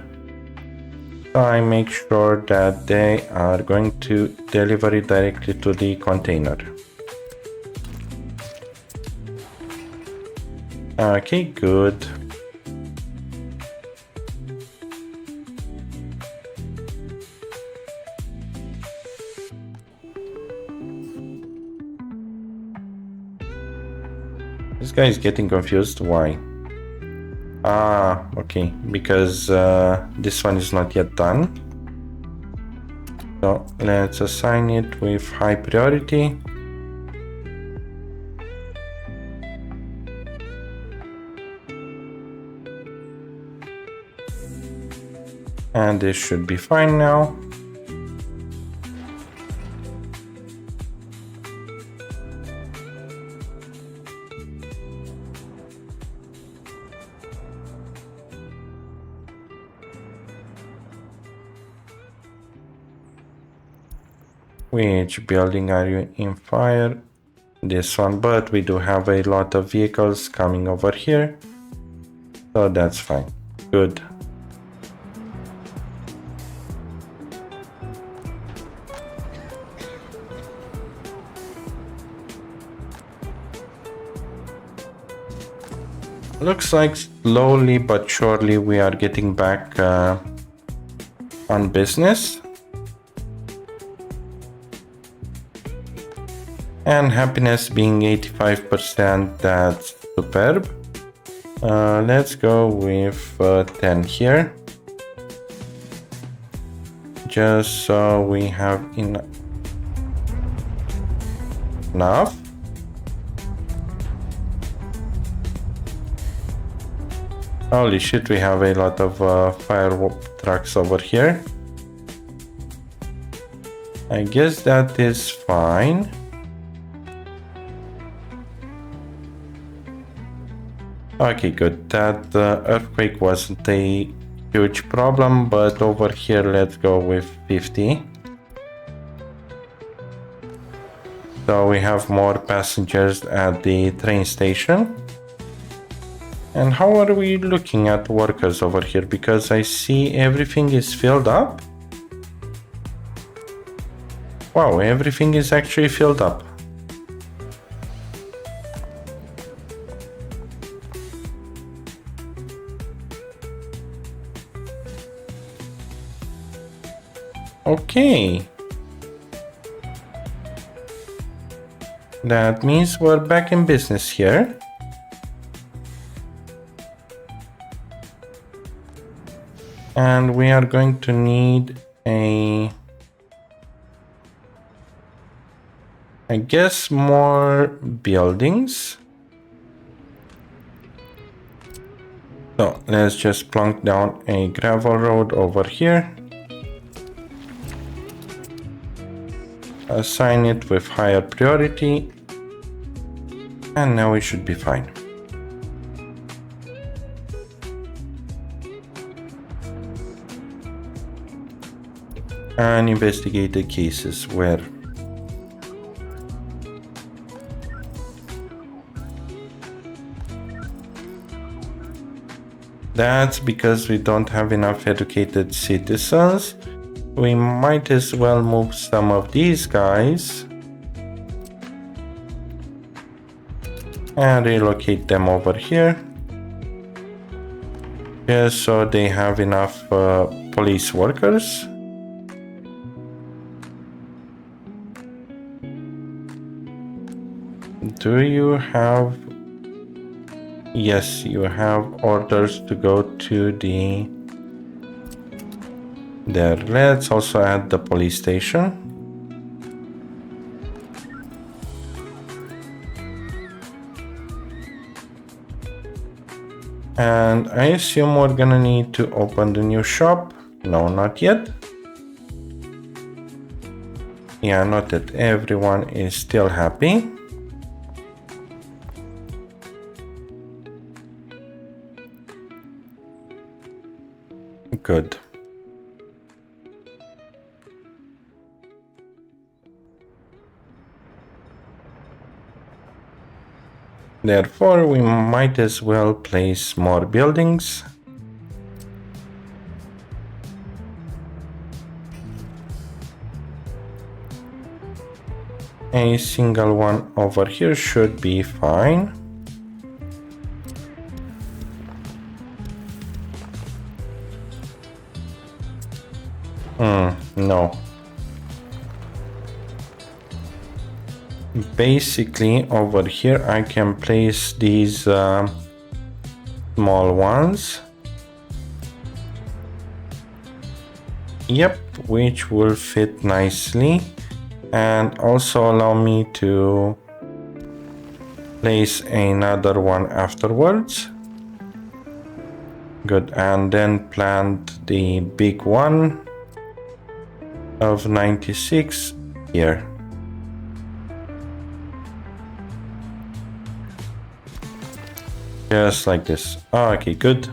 Speaker 1: I make sure that they are going to deliver it directly to the container. Okay, good. This guy is getting confused. Why? Ah, okay, because this one is not yet done. So let's assign it with high priority. And this should be fine now. Which building are you in fire? This one, but we do have a lot of vehicles coming over here. So that's fine. Good. Looks like slowly but surely we are getting back on business. And happiness being 85%, that's superb. Let's go with 10 here. Just so we have enough. Holy shit, we have a lot of fire trucks over here. I guess that is fine. Okay, good. That earthquake wasn't a huge problem, but over here let's go with 50. So we have more passengers at the train station. And how are we looking at workers over here? Because I see everything is filled up. Wow, everything is actually filled up. Okay. That means we're back in business here. And we are going to need I guess more buildings. So let's just plunk down a gravel road over here. Assign it with higher priority. And now we should be fine. And investigate the cases where that's because we don't have enough educated citizens. we might as well move some of these guys and relocate them over here. Just so they have enough police workers. Do you have... Yes, you have orders to go to the... There, let's also add the police station. And I assume we're gonna need to open the new shop. No, not yet. Yeah, not that everyone is still happy. Good. Therefore, we might as well place more buildings. A single one over here should be fine. No. Basically, over here I can place these small ones. Yep, which will fit nicely and also allow me to place another one afterwards. Good, and then plant the big one of 96 here. Just like this. Okay, good.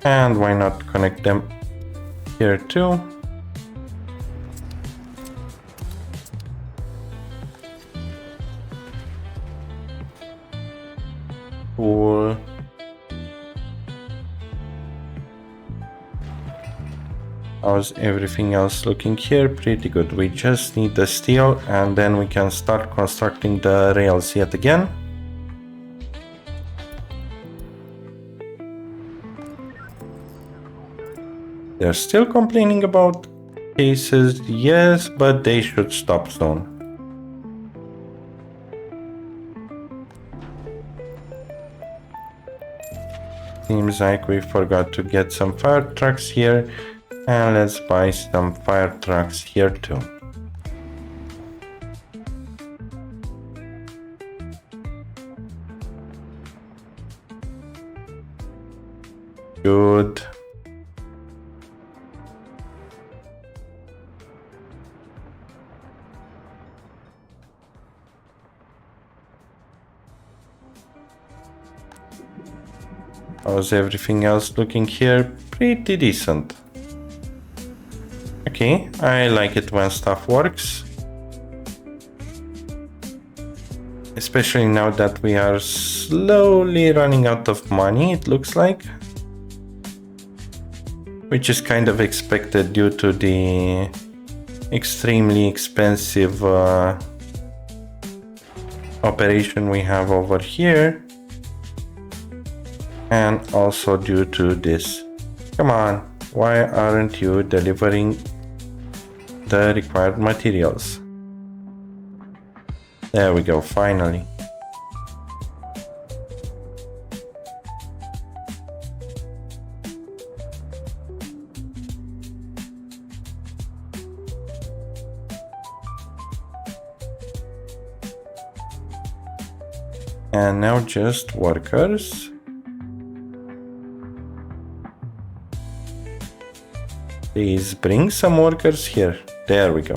Speaker 1: And why not connect them here too? Cool. How's everything else looking here? Pretty good. We just need the steel and then we can start constructing the rails yet again. They're still complaining about cases, yes, but they should stop soon. Seems like we forgot to get some fire trucks here, and let's buy some fire trucks here too. Good. How's everything else looking here? Pretty decent. Okay, I like it when stuff works. Especially now that we are slowly running out of money, it looks like. Which is kind of expected due to the extremely expensive operation we have over here. And also due to this. Come on, why aren't you delivering the required materials? There we go, finally. And now just workers. Please bring some workers here. There we go.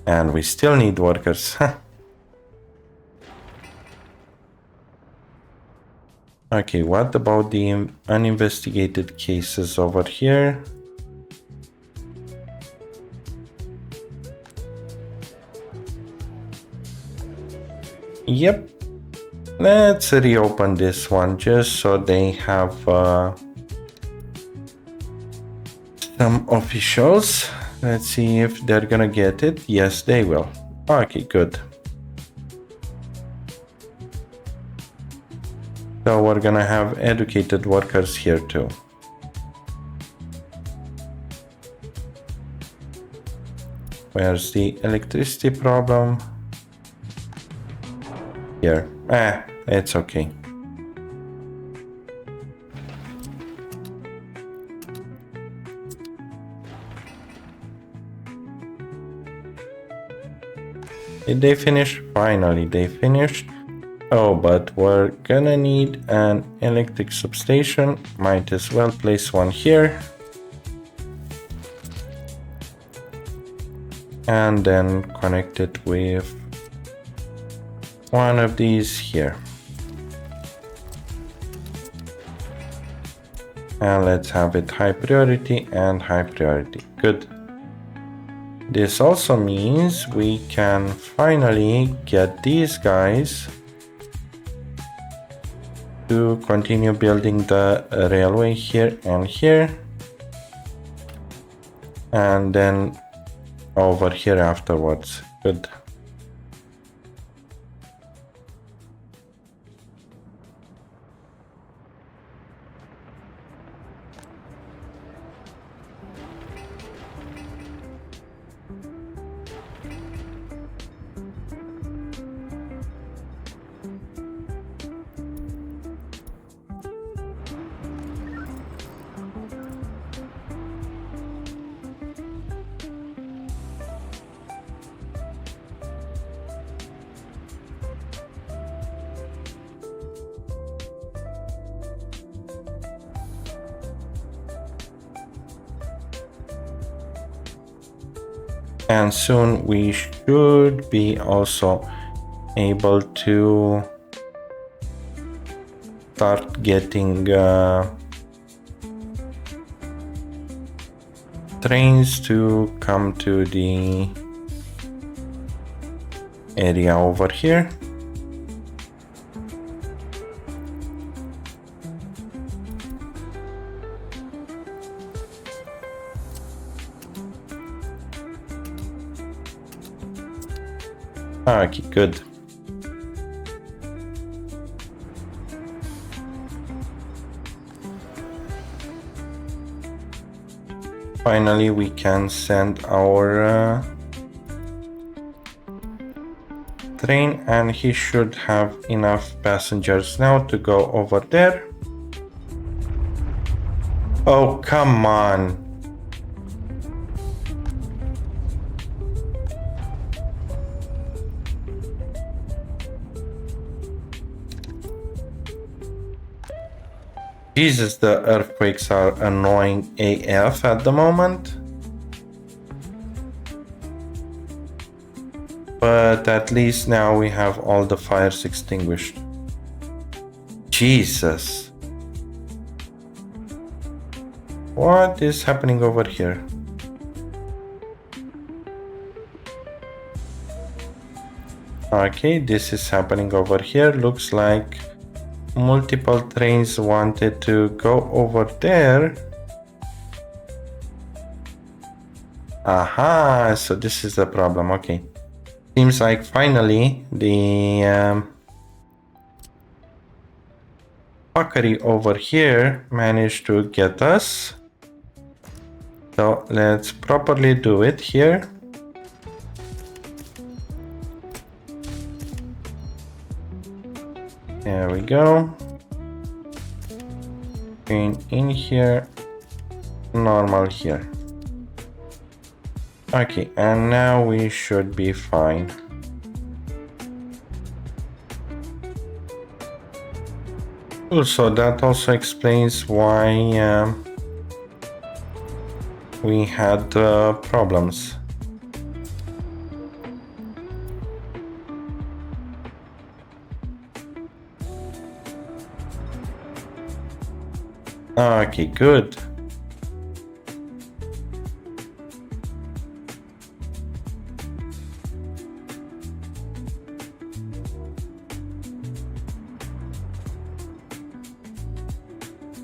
Speaker 1: And we still need workers. Okay, what about the uninvestigated cases over here? Yep. Let's reopen this one just so they have some officials. Let's see if they're gonna get it. Yes, they will. Okay, good. So we're gonna have educated workers here too. Where's the electricity problem? Here. It's okay. Did they finish? Finally, they finished. Oh, but we're gonna need an electric substation. Might as well place one here. And then connect it with one of these here. And let's have it high priority and high priority. Good. This also means we can finally get these guys to continue building the railway here and here. And then over here afterwards. Good. And soon we should be also able to start getting trains to come to the area over here. Okay, good. Finally, we can send our train, and he should have enough passengers now to go over there. Oh, come on. Jesus, the earthquakes are annoying AF at the moment. But at least now we have all the fires extinguished. Jesus. What is happening over here? Okay, this is happening over here. Looks like multiple trains wanted to go over there. Aha, so this is the problem. Okay. Seems like finally the fuckery over here managed to get us. So let's properly do it here. There we go. Green in here, normal here. Okay, and now we should be fine. Also, that also explains why we had problems. Okay, good.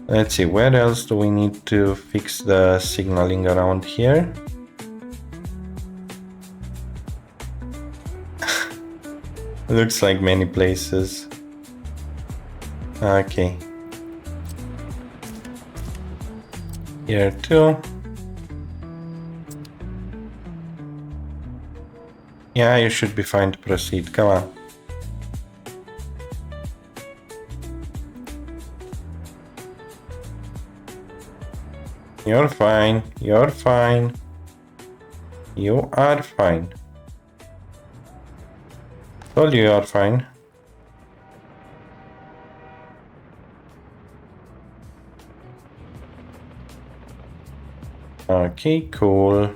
Speaker 1: Let's see, where else do we need to fix the signaling around here? Looks like many places. Okay. Here too. Yeah, you should be fine to proceed. Come on. You're fine. You're fine. You are fine. Told you are fine. Okay, cool.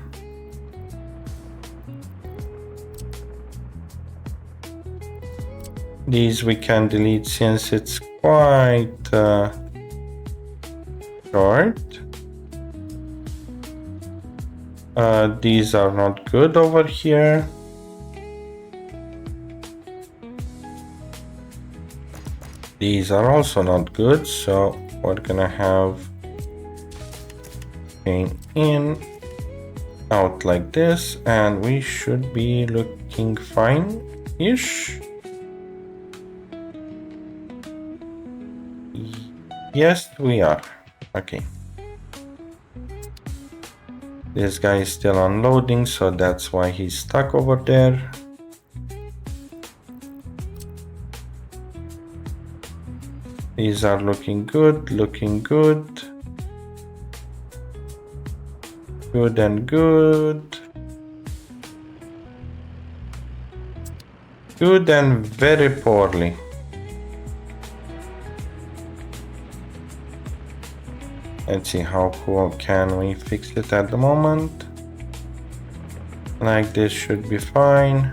Speaker 1: These we can delete since it's quite short. These are not good over here. These are also not good, so we're gonna have chain in, out like this, and we should be looking fine-ish. Yes, we are. Okay. This guy is still unloading, so that's why he's stuck over there. These are looking good, looking good. Good and good. Good and very poorly. Let's see how cool can we fix it at the moment. Like this should be fine.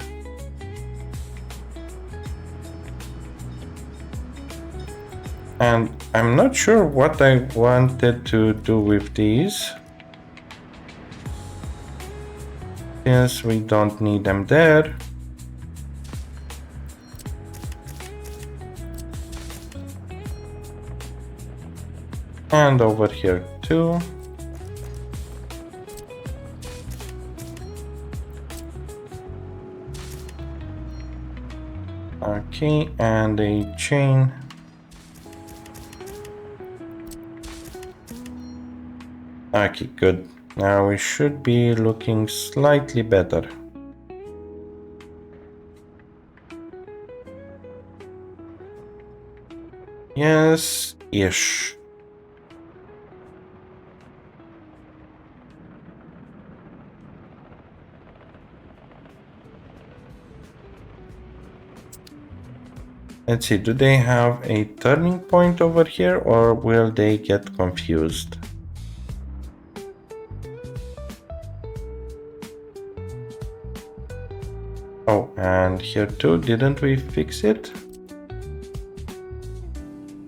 Speaker 1: And I'm not sure what I wanted to do with these, since we don't need them there. And over here too. Okay, and a chain. Okay, good. Now we should be looking slightly better. Yes-ish. Let's see, do they have a turning point over here, or will they get confused? Oh, and here too, didn't we fix it?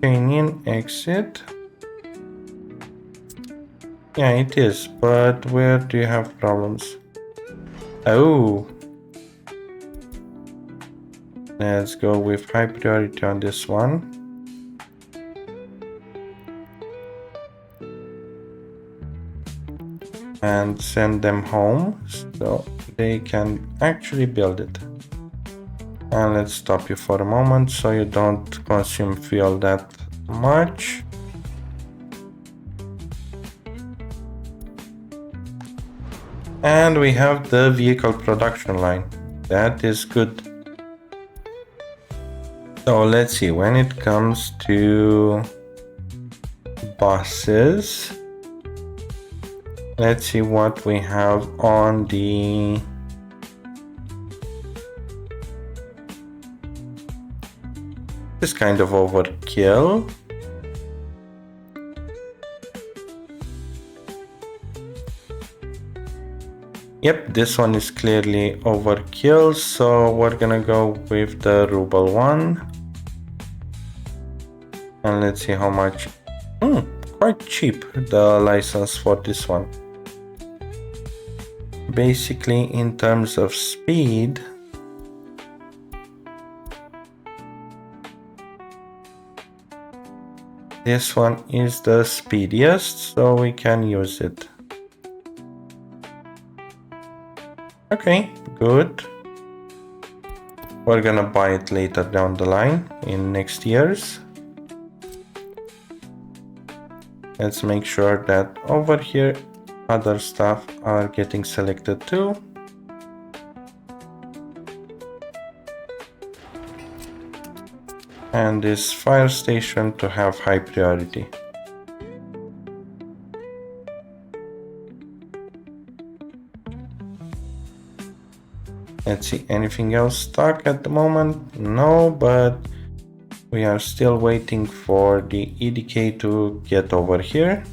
Speaker 1: Chain in, exit. Yeah, it is, but where do you have problems? Oh. Let's go with high priority on this one. And send them home so they can actually build it. And let's stop you for a moment so you don't consume fuel that much. And we have the vehicle production line. That is good. So let's see, when it comes to buses, let's see what we have on the this kind of overkill. Yep, this one is clearly overkill, so we're gonna go with the ruble one. And let's see how much. quite cheap, the license for this one. Basically, in terms of speed, this one is the speediest, so we can use it. Okay, good. We're gonna buy it later down the line in next years. Let's make sure that over here other stuff are getting selected too. And this fire station to have high priority. Let's see, anything else stuck at the moment? No, but we are still waiting for the EDK to get over here.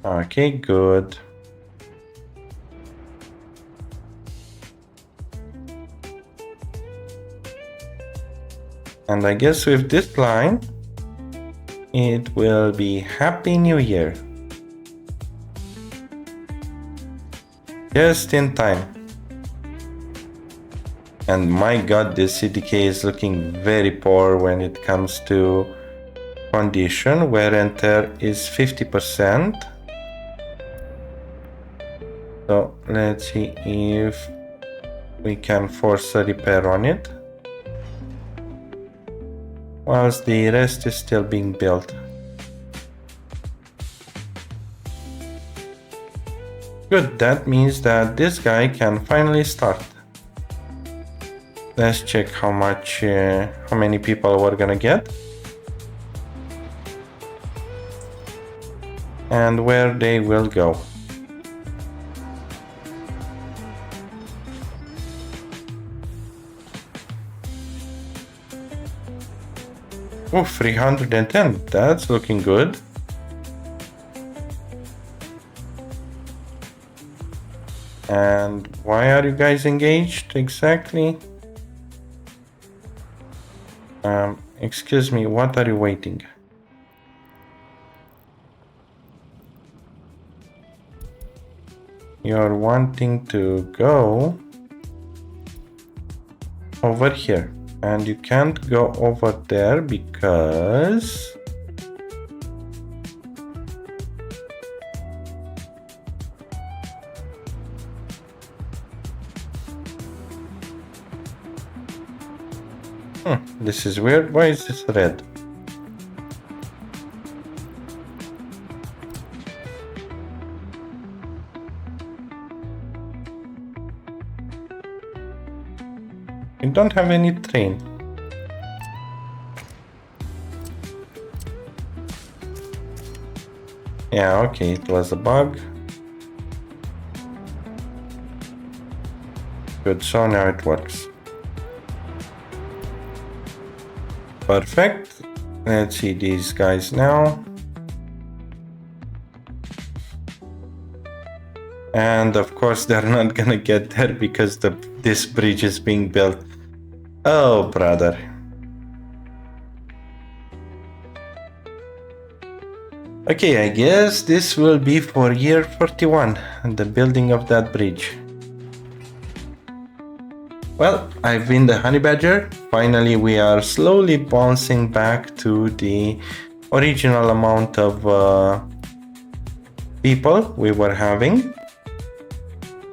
Speaker 1: Okay, good. And I guess with this line, it will be Happy New Year. Just in time. And my god, this CDK is looking very poor when it comes to condition. Wear and tear is 50%. So let's see if we can force a repair on it, whilst the rest is still being built. Good, that means that this guy can finally start. Let's check how many people we're gonna get. And where they will go. Oh, 310, that's looking good. And why are you guys engaged exactly? Excuse me, what are you waiting? You're wanting to go over here. And you can't go over there because this is weird. Why is this red? We don't have any train. Yeah, okay, it was a bug. Good, so now it works. Perfect. Let's see these guys now. And of course they're not gonna get there because this bridge is being built. Oh, brother. Okay, I guess this will be for year 41, the building of that bridge. Well, I've been the Honey Badger. Finally, we are slowly bouncing back to the original amount of people we were having.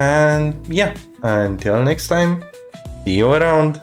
Speaker 1: And yeah, until next time, see you around.